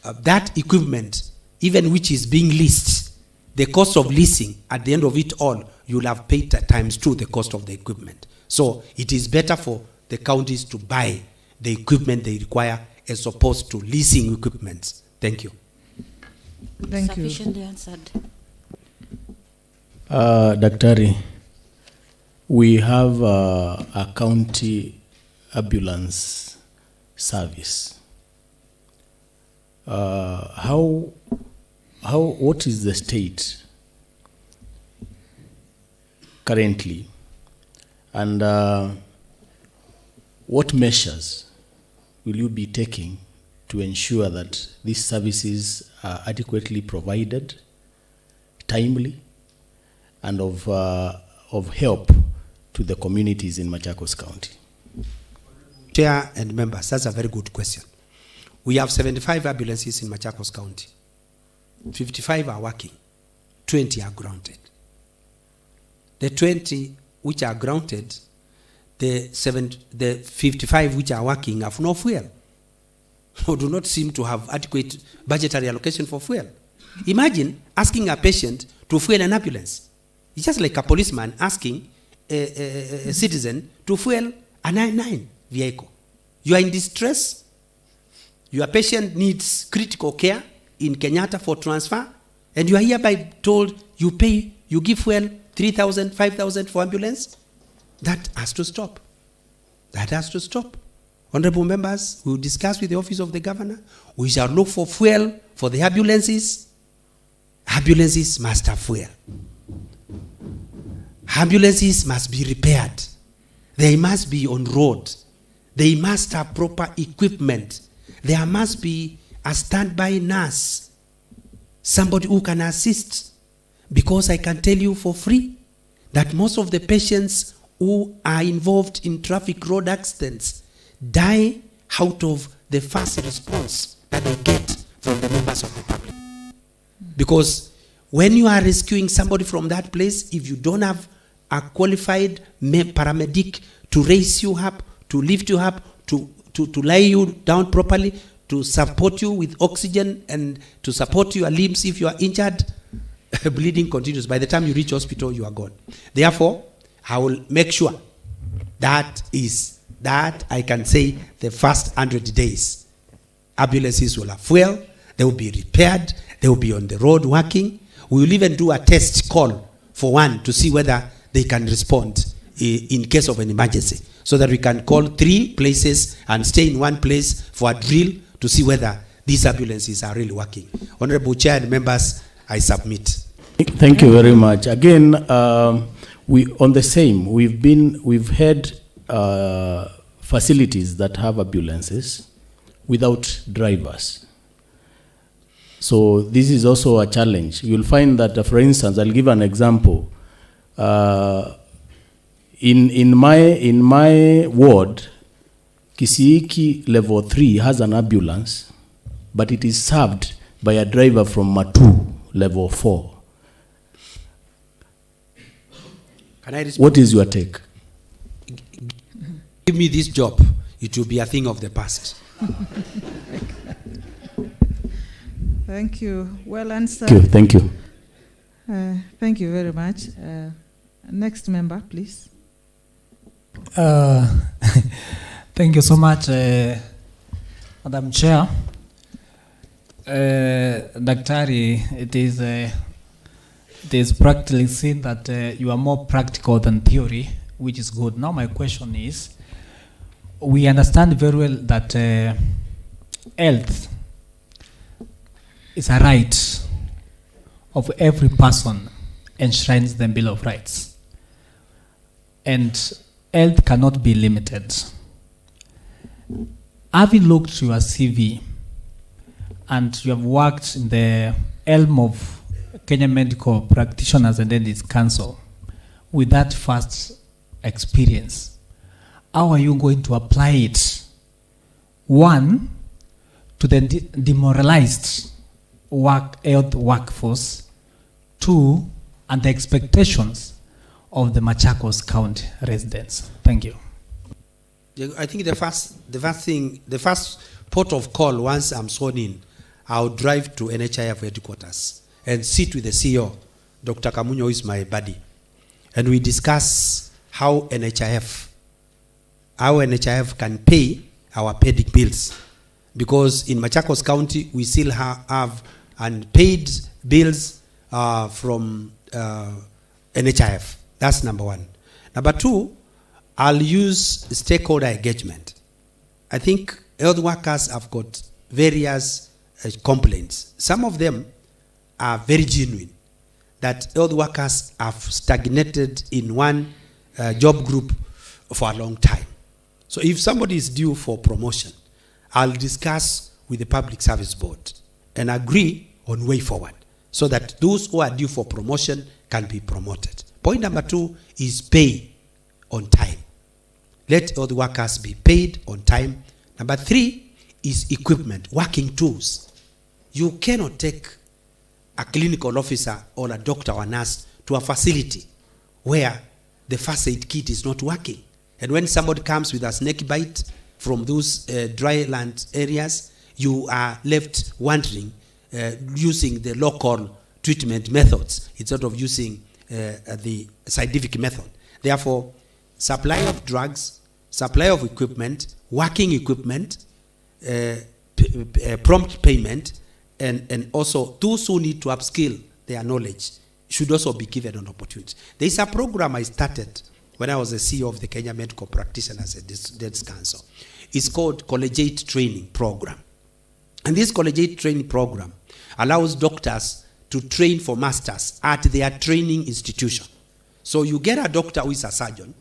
that equipment, even which is being leased, the cost of leasing, at the end of it all, you'll have paid times 2 the cost of the equipment. So it is better for the counties to buy the equipment they require as opposed to leasing equipment. Thank you. Thank you. Sufficiently answered. Daktari, we have a county ambulance service. What is the state currently, and what measures will you be taking to ensure that these services are adequately provided, timely, and of help to the communities in Machakos County? Chair and members, that's a very good question. We have 75 ambulances in Machakos County. 55 are working, 20 are grounded. The 20 which are grounded, the 55 which are working have no fuel, or do not seem to have adequate budgetary allocation for fuel. Imagine asking a patient to fuel an ambulance. It's just like a policeman asking a citizen to fuel a 99 vehicle. You are in distress, your patient needs critical care in Kenyatta for transfer, and you are hereby told you give fuel 3,000, 5,000 for ambulance. That has to stop. That has to stop. Honorable members, we will discuss with the office of the governor. We shall look for fuel for the ambulances. Ambulances must have fuel. Ambulances must be repaired. They must be on road. They must have proper equipment. There must be a standby nurse, somebody who can assist. Because I can tell you for free that most of the patients who are involved in traffic road accidents die out of the fast response that they get from the members of the public. Because when you are rescuing somebody from that place, if you don't have a qualified paramedic to raise you up, to lift you up, to lay you down properly, to support you with oxygen and to support your limbs if you are injured, bleeding continues. By the time you reach hospital, you are gone. Therefore, I will make sure that I can say the first 100 days, ambulances will have fuel, they will be repaired, they will be on the road working. We will even do a test call for one to see whether they can respond in case of an emergency, so that we can call 3 places and stay in one place for a drill to see whether these ambulances are really working. Honorable Chair and members, I submit. Thank you very much. Again, we've had facilities that have ambulances without drivers. So this is also a challenge. You'll find that, for instance, I'll give an example. In my ward, Kisiiki level 3 has an ambulance, but it is served by a driver from Matu level 4. Can I respond? What is your take? Give me this job, it will be a thing of the past. Thank you. Well answered. Thank you. Thank you very much. Next member, please. Thank you so much, Madam Chair. Daktari, it is practically seen that you are more practical than theory, which is good. Now my question is, we understand very well that health is a right of every person enshrines the Bill of Rights. And health cannot be limited. Having looked to your CV, and you have worked in the helm of Kenya Medical Practitioners and Dentists Council, with that first experience, how are you going to apply it? One, to the demoralized health workforce. Two, and the expectations of the Machakos County residents. Thank you. I think the first port of call, once I'm sworn in, I'll drive to NHIF headquarters and sit with the CEO, Dr. Munyao is my buddy, and we discuss how NHIF can pay our paid bills, because in Machakos County we still have unpaid bills from NHIF. That's number one. Number two, I'll use stakeholder engagement. I think health workers have got various complaints. Some of them are very genuine, that health workers have stagnated in one job group for a long time. So if somebody is due for promotion, I'll discuss with the Public Service Board and agree on way forward, so that those who are due for promotion can be promoted. Point number two is pay on time. Let health workers be paid on time. Number three is equipment, working tools. You cannot take a clinical officer or a doctor or a nurse to a facility where the first aid kit is not working. And when somebody comes with a snake bite from those dry land areas, you are left wondering, using the local treatment methods instead of using the scientific method. Therefore, supply of drugs, supply of equipment, working equipment, prompt payment, and also those who need to upskill their knowledge should also be given an opportunity. There is a program I started when I was the CEO of the Kenya Medical Practitioners and Dentists Council. It's called Collegiate Training Program. And this Collegiate Training Program allows doctors to train for masters at their training institution. So you get a doctor who is a surgeon.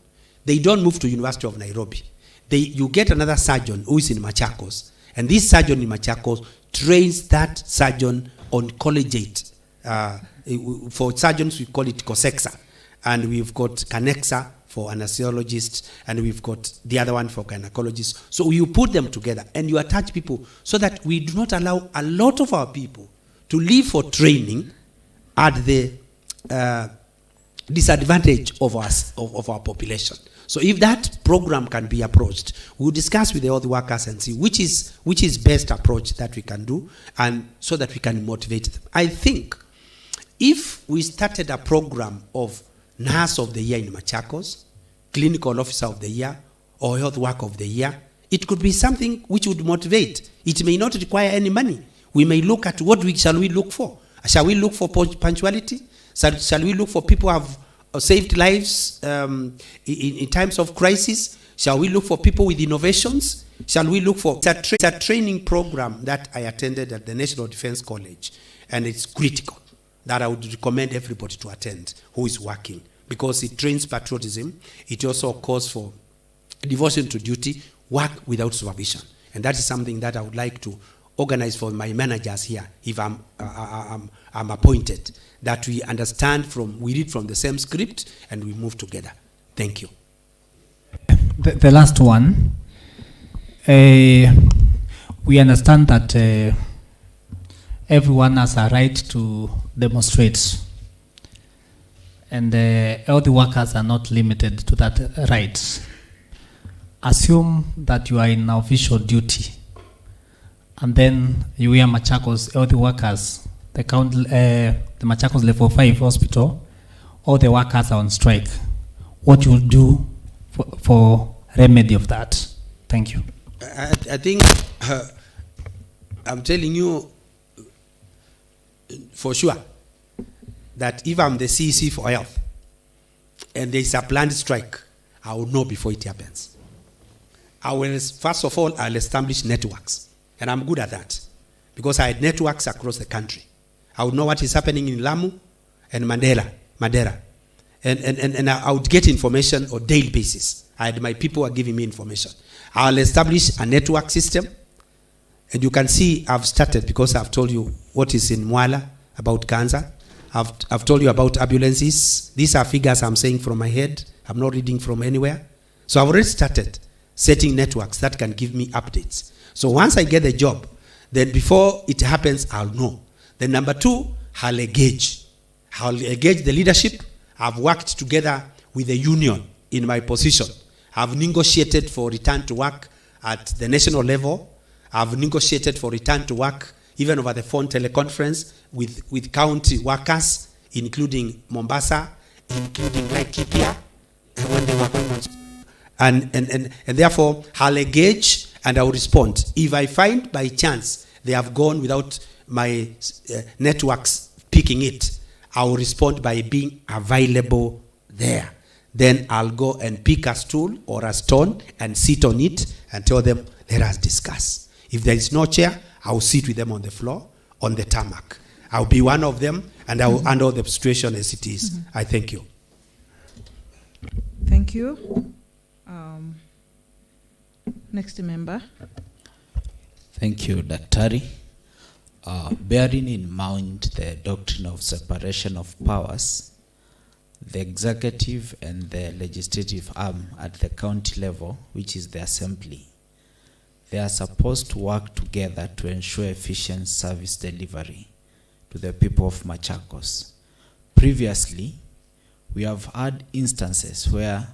They don't move to University of Nairobi. you get another surgeon who is in Machakos, and this surgeon in Machakos trains that surgeon on collegiate. For surgeons, we call it COSEXA, and we've got CANEXA for anesthesiologists, and we've got the other one for gynecologists. So you put them together and you attach people so that we do not allow a lot of our people to leave for training at the disadvantage of our population. So if that program can be approached, we'll discuss with the other workers and see which is best approach that we can do, and so that we can motivate them. I think if we started a program of Nurse of the Year in Machakos, Clinical Officer of the Year, or Health Worker of the Year, it could be something which would motivate. It may not require any money. We may look at shall we look for? Shall we look for punctuality? Shall we look for people who have saved lives in times of crisis? Shall we look for people with innovations? Shall we look for... It's a training program that I attended at the National Defense College, and it's critical that I would recommend everybody to attend who is working, because it trains patriotism. It also calls for devotion to duty, work without supervision. And that is something that I would like to organize for my managers here, if I'm appointed, that we understand we read from the same script and we move together. Thank you. The last one, we understand that everyone has a right to demonstrate, and health workers are not limited to that right. Assume that you are in official duty, and then you hear Machakos health workers, the Machakos level 5 hospital, all the workers are on strike. What you will do for remedy of that? Thank you. I think I'm telling you for sure that if I'm the CEC for health and there is a planned strike, I will know before it happens. First of all, I'll establish networks. And I'm good at that, because I had networks across the country. I would know what is happening in Lamu and Madeira. And I would get information on a daily basis. I had my people who are giving me information. I'll establish a network system. And you can see I've started, because I've told you what is in Mwala about cancer. I've told you about ambulances. These are figures I'm saying from my head. I'm not reading from anywhere. So I've already started setting networks that can give me updates. So once I get the job, then before it happens, I'll know. Then number two, I'll engage. I'll engage the leadership. I've worked together with the union in my position. I've negotiated for return to work at the national level. I've negotiated for return to work even over the phone teleconference with county workers, including Mombasa, including Laikipia, when they were going on. And therefore, I'll engage and I'll respond. If I find by chance they have gone without my networks picking it, I will respond by being available there. Then I'll go and pick a stool or a stone and sit on it and tell them, let us discuss. If there is no chair, I will sit with them on the floor, on the tarmac. I'll be one of them, and I will handle the situation as it is. I thank you. Thank you. Next member. Thank you, Daktari. Bearing in mind the doctrine of separation of powers, the executive and the legislative arm at the county level, which is the assembly, they are supposed to work together to ensure efficient service delivery to the people of Machakos. Previously, we have had instances where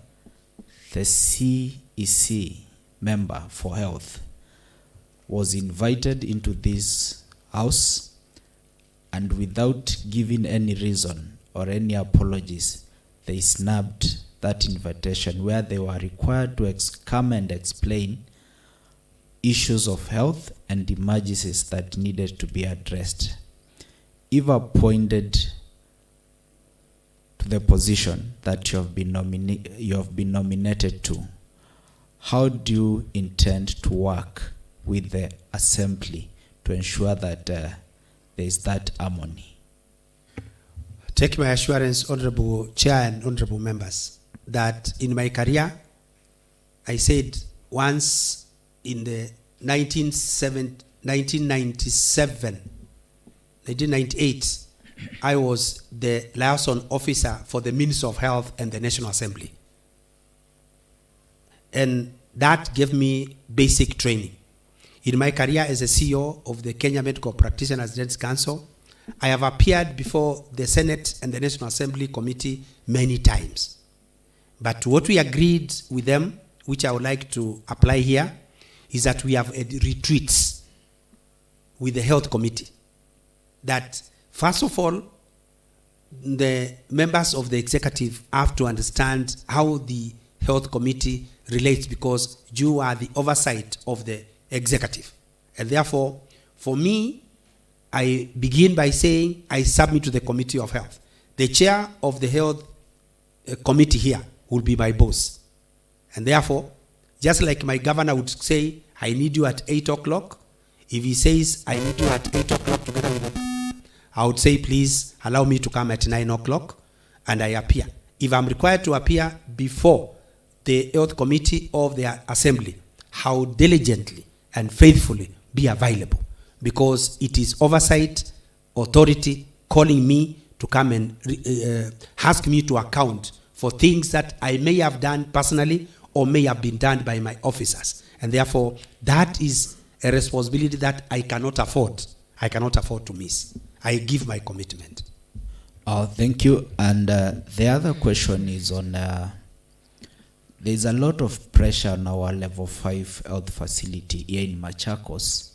the CEC member for health was invited into this house, and without giving any reason or any apologies, they snubbed that invitation, where they were required to come and explain issues of health and emergencies that needed to be addressed. If appointed to the position that you have been nominated to, how do you intend to work with the assembly to ensure that there is that harmony? Take my assurance, Honorable Chair and Honorable Members, that in my career, I said once in the 1998, I was the liaison officer for the Ministry of Health and the National Assembly. And that gave me basic training. In my career as a CEO of the Kenya Medical Practitioners Residents Council, I have appeared before the Senate and the National Assembly Committee many times. But what we agreed with them, which I would like to apply here, is that we have retreats with the Health Committee. That, first of all, the members of the executive have to understand how the Health Committee relates, because you are the oversight of the executive. And therefore, for me, I begin by saying I submit to the Committee of Health. The chair of the Health Committee here will be my boss. And therefore, just like my governor would say, I need you at 8 o'clock. If he says, I need you at 8 o'clock together with him, I would say, please allow me to come at 9 o'clock, and I appear. If I'm required to appear before the Health Committee of the Assembly, how diligently and faithfully be available, because it is oversight authority calling me to come and ask me to account for things that I may have done personally or may have been done by my officers. And therefore, that is a responsibility that I cannot afford. I cannot afford to miss. I give my commitment. Thank you. And the other question is on, there's a lot of pressure on our level 5 health facility here in Machakos.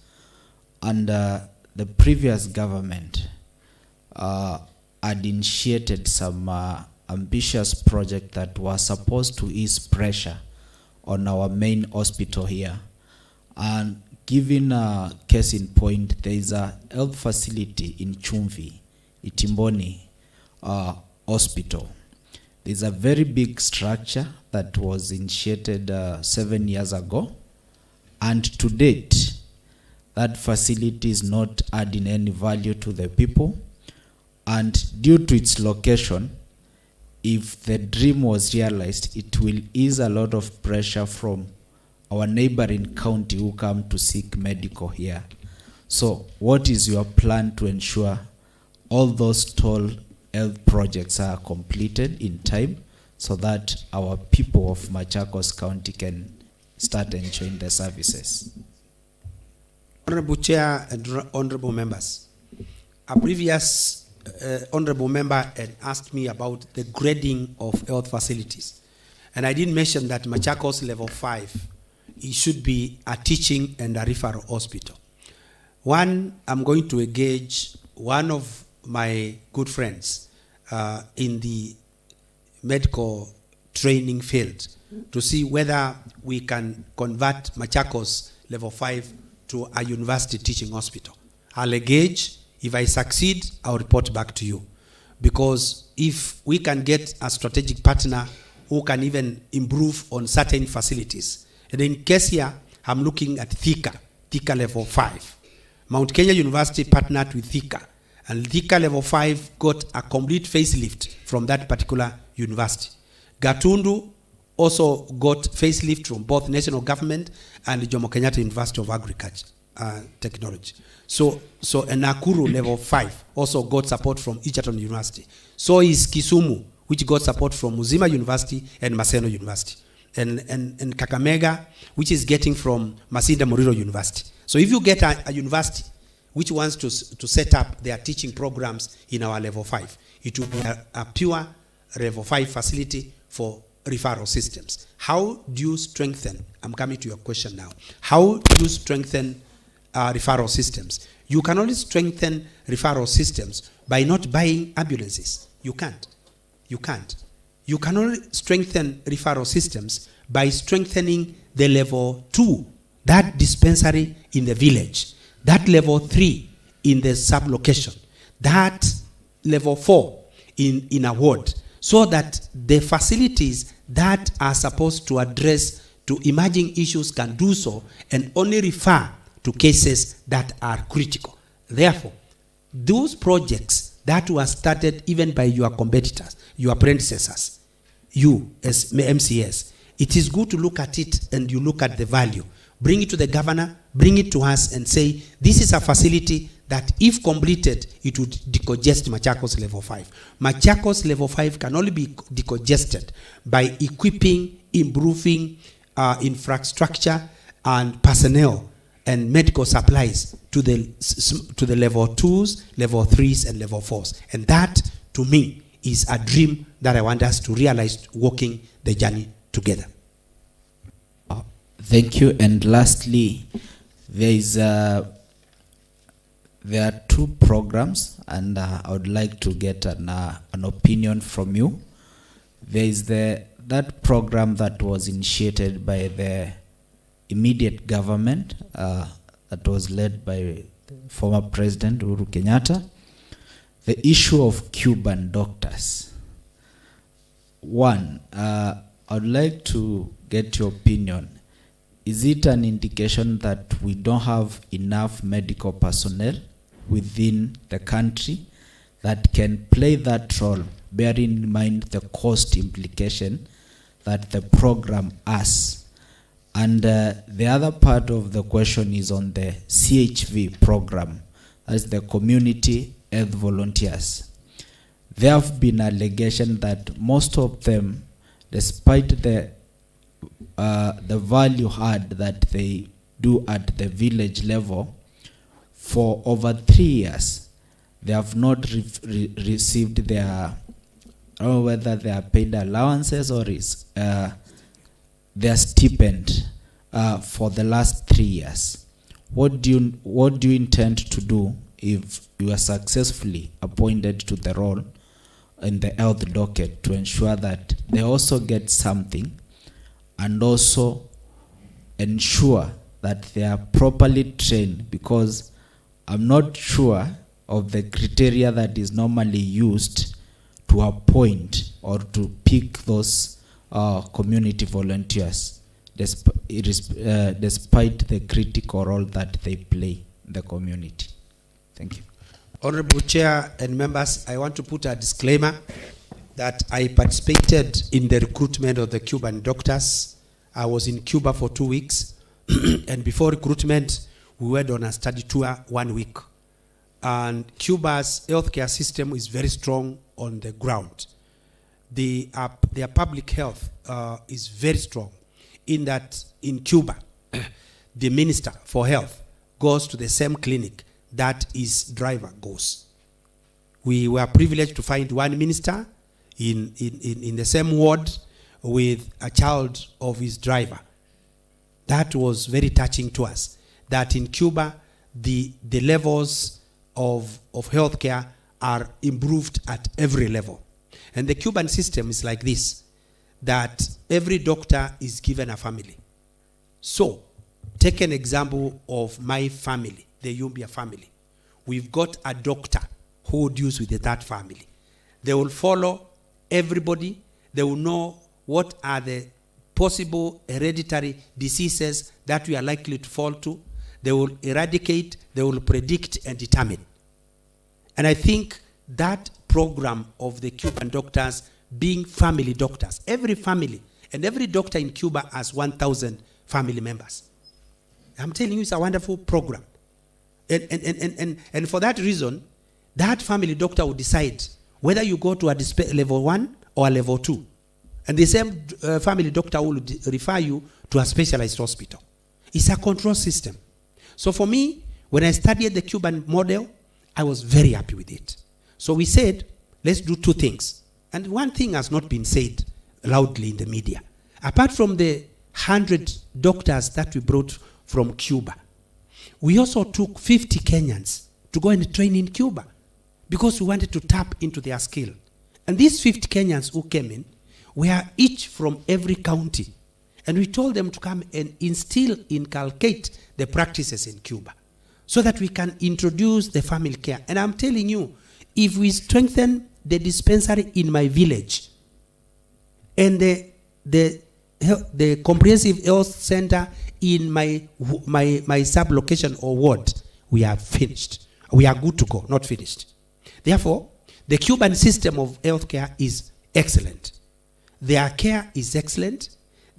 And the previous government had initiated some ambitious project that was supposed to ease pressure on our main hospital here. And given a case in point, there is a health facility in Chumvi, Itimboni Hospital. There's a very big structure that was initiated 7 years ago, and to date, that facility is not adding any value to the people, and due to its location, if the dream was realized, it will ease a lot of pressure from our neighboring county who come to seek medical here. So what is your plan to ensure all those tall health projects are completed in time so that our people of Machakos County can start enjoying the services? Honorable Chair and honorable members, a previous honorable member had asked me about the grading of health facilities. And I did mention that Machakos level 5, it should be a teaching and a referral hospital. One, I'm going to engage one of my good friends in the medical training field to see whether we can convert Machakos level 5 to a university teaching hospital. I'll engage. If I succeed, I'll report back to you. Because if we can get a strategic partner who can even improve on certain facilities. And in case here, I'm looking at Thika level 5. Mount Kenya University partnered with Thika. And Thika level 5 got a complete facelift from that particular university. Gatundu also got facelift from both national government and the Jomo Kenyatta University of Agriculture Technology. So Nakuru level 5 also got support from Egerton University. So is Kisumu, which got support from Muzima University and Maseno University. And Kakamega, which is getting from Masinda Muriro University. So if you get a university which wants to set up their teaching programs in our level 5, it will be a pure level 5 facility for referral systems. How do you strengthen, I'm coming to your question now, how do you strengthen referral systems? You can only strengthen referral systems by not buying ambulances. You can't. You can't. You can only strengthen referral systems by strengthening the level 2, that dispensary in the village, that level 3 in the sub-location, that level 4 in a ward, so that the facilities that are supposed to address to emerging issues can do so and only refer to cases that are critical. Therefore, those projects that were started even by your competitors, your predecessors, you as MCS, it is good to look at it and you look at the value. Bring it to the governor, bring it to us and say, this is a facility that if completed, it would decongest Machakos level 5. Machakos level 5 can only be decongested by equipping, improving infrastructure and personnel and medical supplies to the level 2s, level 3s, and level 4s. And that, to me, is a dream that I want us to realize walking the journey together. Thank you. And lastly, there are two programs, and I would like to get an opinion from you. There is that program that was initiated by the immediate government that was led by former President Uhuru Kenyatta. The issue of Cuban doctors. One, I would like to get your opinion. Is it an indication that we don't have enough medical personnel within the country that can play that role, bearing in mind the cost implication that the program has? And the other part of the question is on the CHV program, as the community health volunteers. There have been allegations that most of them, despite the value add that they do at the village level, for over 3 years, they have not received their, I don't know whether they are paid allowances or is their stipend for the last 3 years. What do you intend to do if you are successfully appointed to the role in the health docket to ensure that they also get something, and also ensure that they are properly trained? Because I'm not sure of the criteria that is normally used to appoint or to pick those community volunteers, despite the critical role that they play in the community. Thank you. Honorable Chair and members, I want to put a disclaimer that I participated in the recruitment of the Cuban doctors. I was in Cuba for 2 weeks, and before recruitment, we went on a study tour 1 week. And Cuba's healthcare system is very strong on the ground. Their public health is very strong, in that in Cuba, the Minister for Health goes to the same clinic that his driver goes. We were privileged to find one minister in the same ward with a child of his driver. That was very touching to us, that in Cuba, the levels of healthcare are improved at every level. And the Cuban system is like this, that every doctor is given a family. So, take an example of my family, the Yumbya family. We've got a doctor who deals with that family. They will follow everybody. They will know what are the possible hereditary diseases that we are likely to fall to. They will eradicate, they will predict and determine. And I think that program of the Cuban doctors being family doctors, every family and every doctor in Cuba has 1,000 family members. I'm telling you, it's a wonderful program. And for that reason, that family doctor will decide whether you go to a level 1 or a level 2. And the same family doctor will refer you to a specialized hospital. It's a control system. So for me, when I studied the Cuban model, I was very happy with it. So we said, let's do 2 things. And one thing has not been said loudly in the media. Apart from the 100 doctors that we brought from Cuba, we also took 50 Kenyans to go and train in Cuba because we wanted to tap into their skill. And these 50 Kenyans who came in were each from every county. And we told them to come and inculcate the practices in Cuba so that we can introduce the family care. And I'm telling you, if we strengthen the dispensary in my village and the comprehensive health center in my sub-location or ward, we are finished. We are good to go, not finished. Therefore, the Cuban system of healthcare is excellent. Their care is excellent.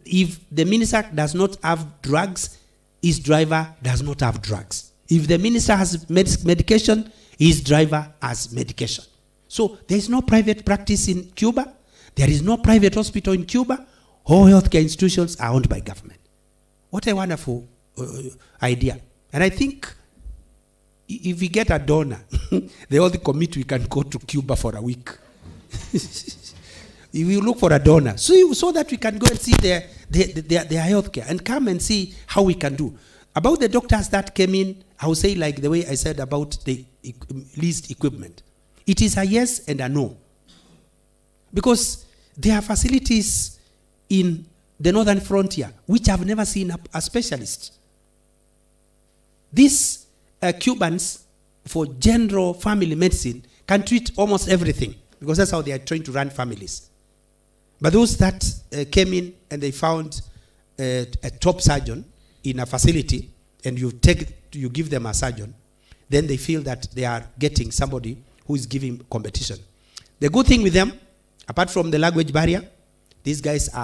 if the minister does not have drugs, his driver does not have drugs. If the minister has medication, his driver has medication. So there is no private practice in Cuba. There is no private hospital in Cuba. All healthcare institutions are owned by government. What a wonderful idea. And I think if we get a donor, the whole committee, we can go to Cuba for a week. We will look for a donor so that we can go and see their healthcare and come and see how we can do. About the doctors that came in, I would say like the way I said about the leased equipment. It is a yes and a no. Because there are facilities in the northern frontier which have never seen a specialist. These Cubans, for general family medicine, can treat almost everything because that's how they are trying to run families. But those that came in and they found a top surgeon in a facility and you give them a surgeon, then they feel that they are getting somebody who is giving competition. The good thing with them, apart from the language barrier, these guys are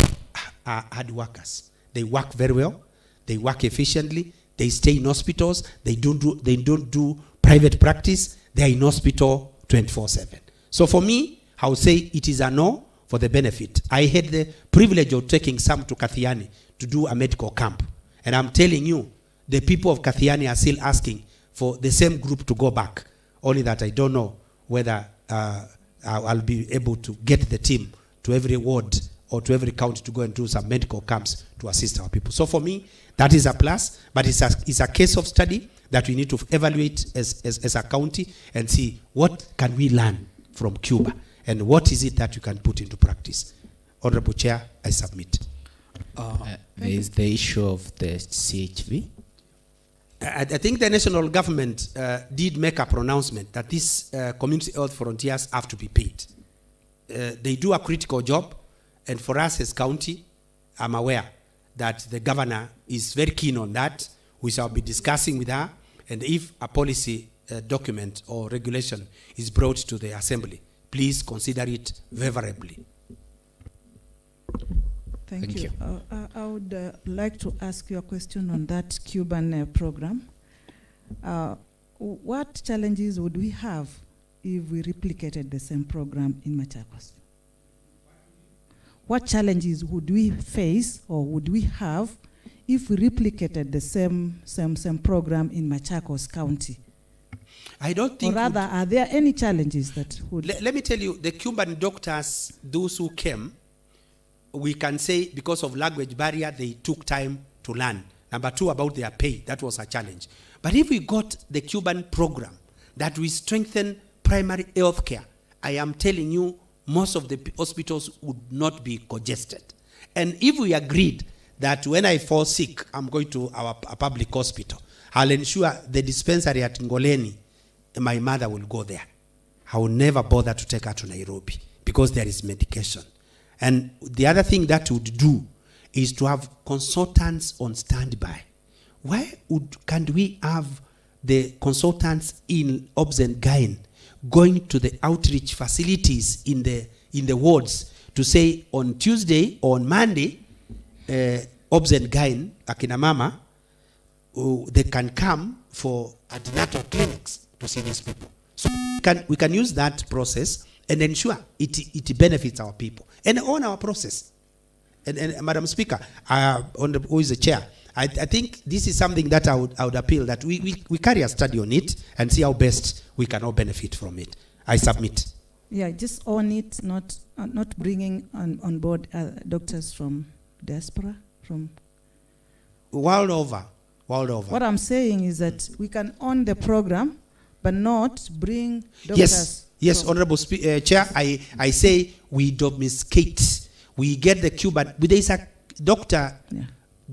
hard workers. They work very well. They work efficiently. They stay in hospitals. They don't do private practice. They are in hospital 24/7. So for me, I would say it is a no for the benefit. I had the privilege of taking some to Kathiani to do a medical camp. And I'm telling you, the people of Kathiani are still asking for the same group to go back. Only that I don't know whether I'll be able to get the team to every ward or to every county to go and do some medical camps to assist our people. So for me, that is a plus, but it's a case of study that we need to evaluate as a county and see what can we learn from Cuba and what is it that you can put into practice. Honorable Chair, I submit. There is the issue of the CHV. I think the national government did make a pronouncement that these community health volunteers have to be paid. They do a critical job, and for us as county, I'm aware that the governor is very keen on that. We shall be discussing with her, and if a policy document or regulation is brought to the assembly, please consider it favorably. Thank you. I would like to ask you a question on that Cuban program. What challenges would we have if we replicated the same program in Machakos? What challenges would we face or would we have if we replicated the same program in Machakos County? I don't think. Or rather, are there any challenges that would? Let me tell you, the Cuban doctors, those who came, we can say because of language barrier, they took time to learn. Number two, about their pay, that was a challenge. But if we got the Cuban program that we strengthen primary health care, I am telling you, most of the hospitals would not be congested. And if we agreed that when I fall sick, I'm going to a public hospital, I'll ensure the dispensary at Ngoleni, my mother will go there. I will never bother to take her to Nairobi because there is medication. And the other thing that would do is to have consultants on standby. Why can't we have the consultants in OBS and GYN going to the outreach facilities in the wards to say on Tuesday or on Monday, OBS and GYN, Akina Mama, they can come for antenatal clinics to see these people. So we can use that process and ensure it benefits our people and on our process. And Madam Speaker, who is the chair, I think this is something that I would appeal that we carry a study on it and see how best we can all benefit from it. I submit. Yeah, just on it, not bringing on board doctors from diaspora, from world over. What I'm saying is that we can own the program, but not bring doctors. Yes, Honorable Chair, I say we domesticate. We get the Cuban. There is a doctor,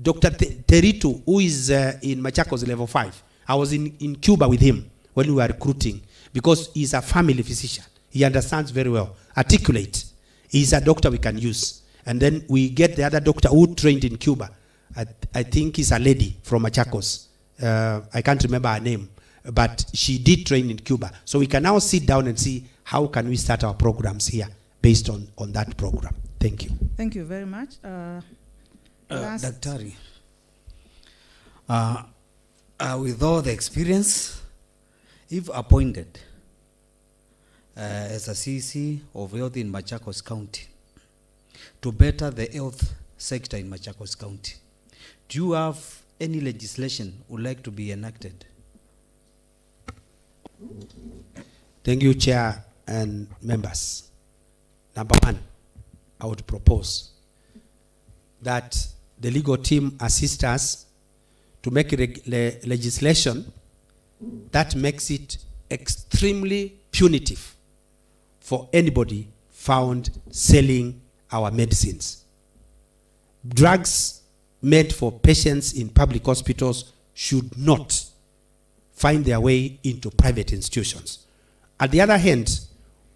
Dr. Terito, who is in Machakos level 5. I was in Cuba with him when we were recruiting because he's a family physician. He understands very well, articulate. He's a doctor we can use. And then we get the other doctor who trained in Cuba. I think he's a lady from Machakos. I can't remember her name. But she did train in Cuba. So we can now sit down and see how can we start our programs here based on that program. Thank you. Thank you very much. Last- Daktari, with all the experience, if appointed as a CEC of health in Machakos County, to better the health sector in Machakos County, do you have any legislation would like to be enacted? Thank you, Chair and members. Number one, I would propose that the legal team assist us to make legislation that makes it extremely punitive for anybody found selling our medicines. Drugs made for patients in public hospitals should not find their way into private institutions. On the other hand,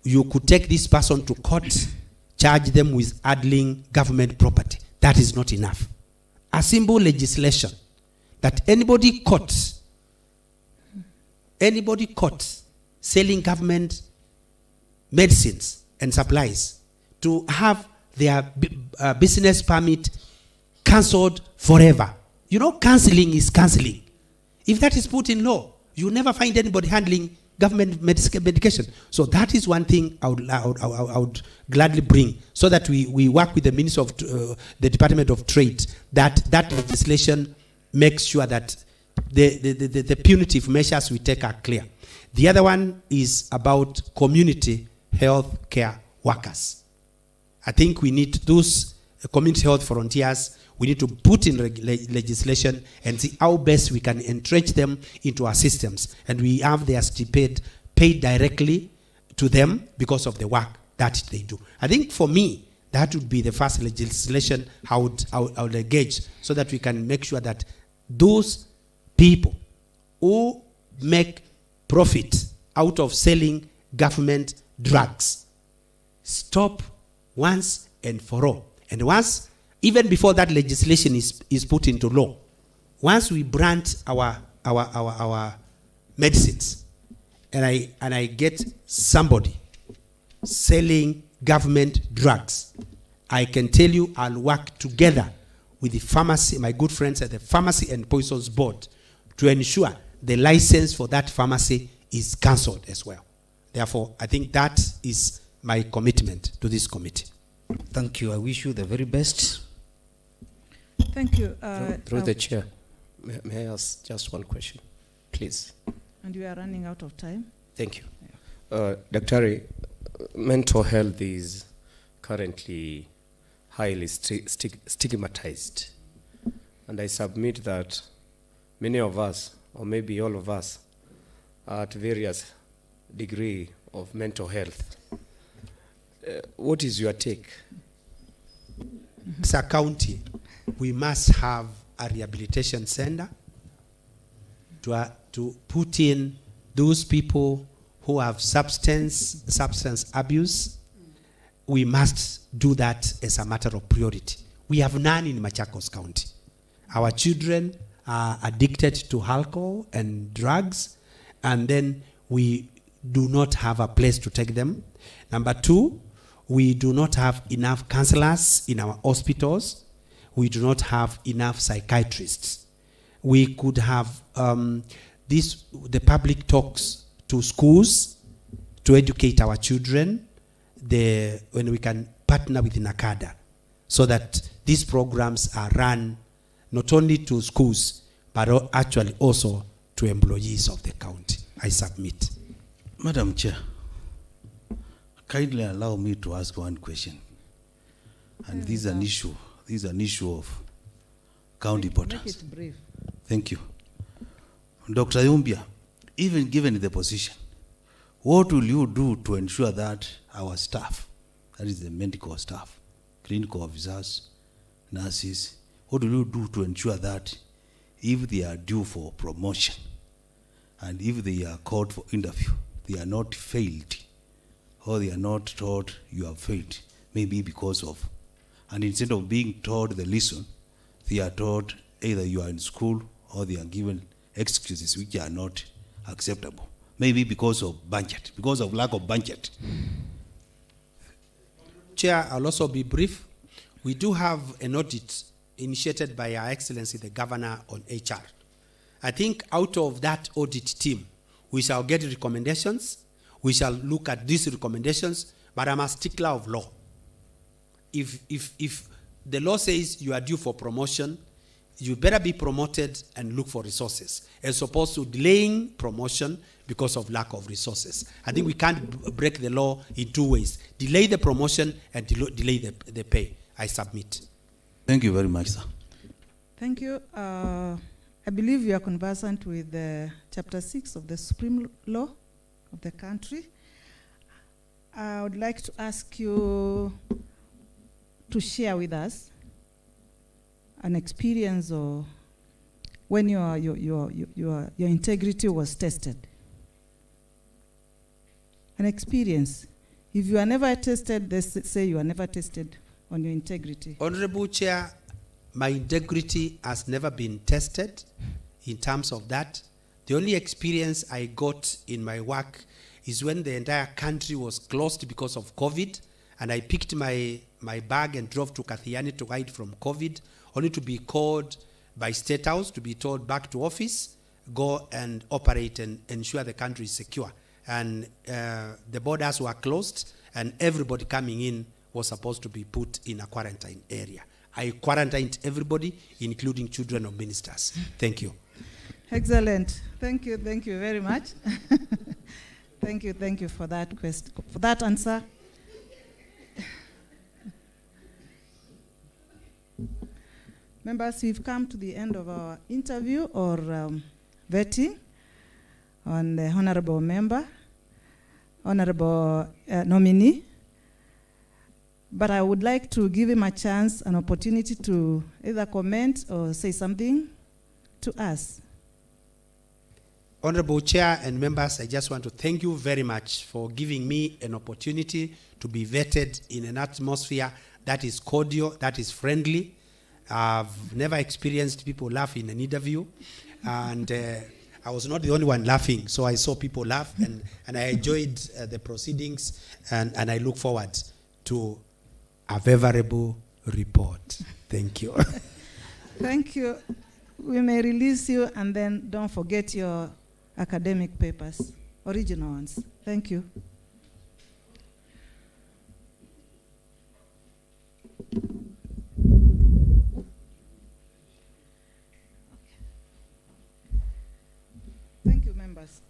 you could take this person to court, charge them with handling government property. That is not enough. A simple legislation that anybody caught selling government medicines and supplies to have their business permit cancelled forever. You know, cancelling is cancelling. If that is put in law, you will never find anybody handling government medication. So that is one thing I would gladly bring, so that we work with the Ministry of the Department of Trade, that legislation makes sure that the punitive measures we take are clear. The other one is about community health care workers. I think we need those community health volunteers. We need to put in legislation and see how best we can entrench them into our systems. And we have their stipend paid directly to them because of the work that they do. I think for me, that would be the first legislation I would engage, so that we can make sure that those people who make profit out of selling government drugs stop once and for all. And once, even before that legislation is put into law, once we brand our medicines, and I get somebody selling government drugs, I can tell you I'll work together with the pharmacy, my good friends at the Pharmacy and Poisons Board, to ensure the license for that pharmacy is cancelled as well. Therefore, I think that is my commitment to this committee. Thank you. I wish you the very best. Thank you. Through the chair, may I ask just one question, please? And we are running out of time. Thank you. Daktari, mental health is currently highly stigmatized. And I submit that many of us, or maybe all of us, are at various degree of mental health. What is your take? As a county, we must have a rehabilitation center to put in those people who have substance abuse. We must do that as a matter of priority. We have none in Machakos County. Our children are addicted to alcohol and drugs, and then we do not have a place to take them. Number two, we do not have enough counselors in our hospitals. We do not have enough psychiatrists. We could have the public talks to schools to educate our children, when we can partner with NACADA, so that these programs are run not only to schools, but actually also to employees of the county. I submit. Madam Chair, kindly allow me to ask one question. And this is an issue. This is an issue of county importance. Make it brief. Thank you. Dr. Yumbya, even given the position, what will you do to ensure that our staff, that is the medical staff, clinical officers, nurses, what will you do to ensure that if they are due for promotion and if they are called for interview, they are not failed, or they are not told you have failed, maybe because of, and instead of being told the lesson, they are told either you are in school or they are given excuses which are not acceptable. Maybe because of budget, because of lack of budget. Chair, I'll also be brief. We do have an audit initiated by Her Excellency the Governor on HR. I think out of that audit team, we shall get recommendations. We shall look at these recommendations, but I'm a stickler of law. If the law says you are due for promotion, you better be promoted and look for resources, as opposed to delaying promotion because of lack of resources. I think we can't break the law in two ways: delay the promotion and delay the pay. I submit. Thank you very much, sir. Thank you. I believe you are conversant with Chapter 6 of the Supreme Law of the country. I would like to ask you to share with us an experience or when your integrity was tested. An experience. If you are never tested, they say you are never tested on your integrity. Honorable Chair, my integrity has never been tested in terms of that. The only experience I got in my work is when the entire country was closed because of COVID, and I picked my bag and drove to Kathiani to hide from COVID, only to be called by State House to be told back to office, go and operate and ensure the country is secure. And the borders were closed, and everybody coming in was supposed to be put in a quarantine area. I quarantined everybody, including children of ministers. Thank you. Excellent. Thank you very much. Thank you for that question, for that answer. Members, we've come to the end of our interview or vetting on the honorable member, honorable nominee. But I would like to give him a chance, an opportunity to either comment or say something to us. Honorable Chair and members, I just want to thank you very much for giving me an opportunity to be vetted in an atmosphere that is cordial, that is friendly. I've never experienced people laugh in an interview, and I was not the only one laughing, so I saw people laugh, and I enjoyed the proceedings, and I look forward to a favorable report. Thank you. Thank you. We may release you, and then don't forget your academic papers, original ones. Thank you. Thank you, members.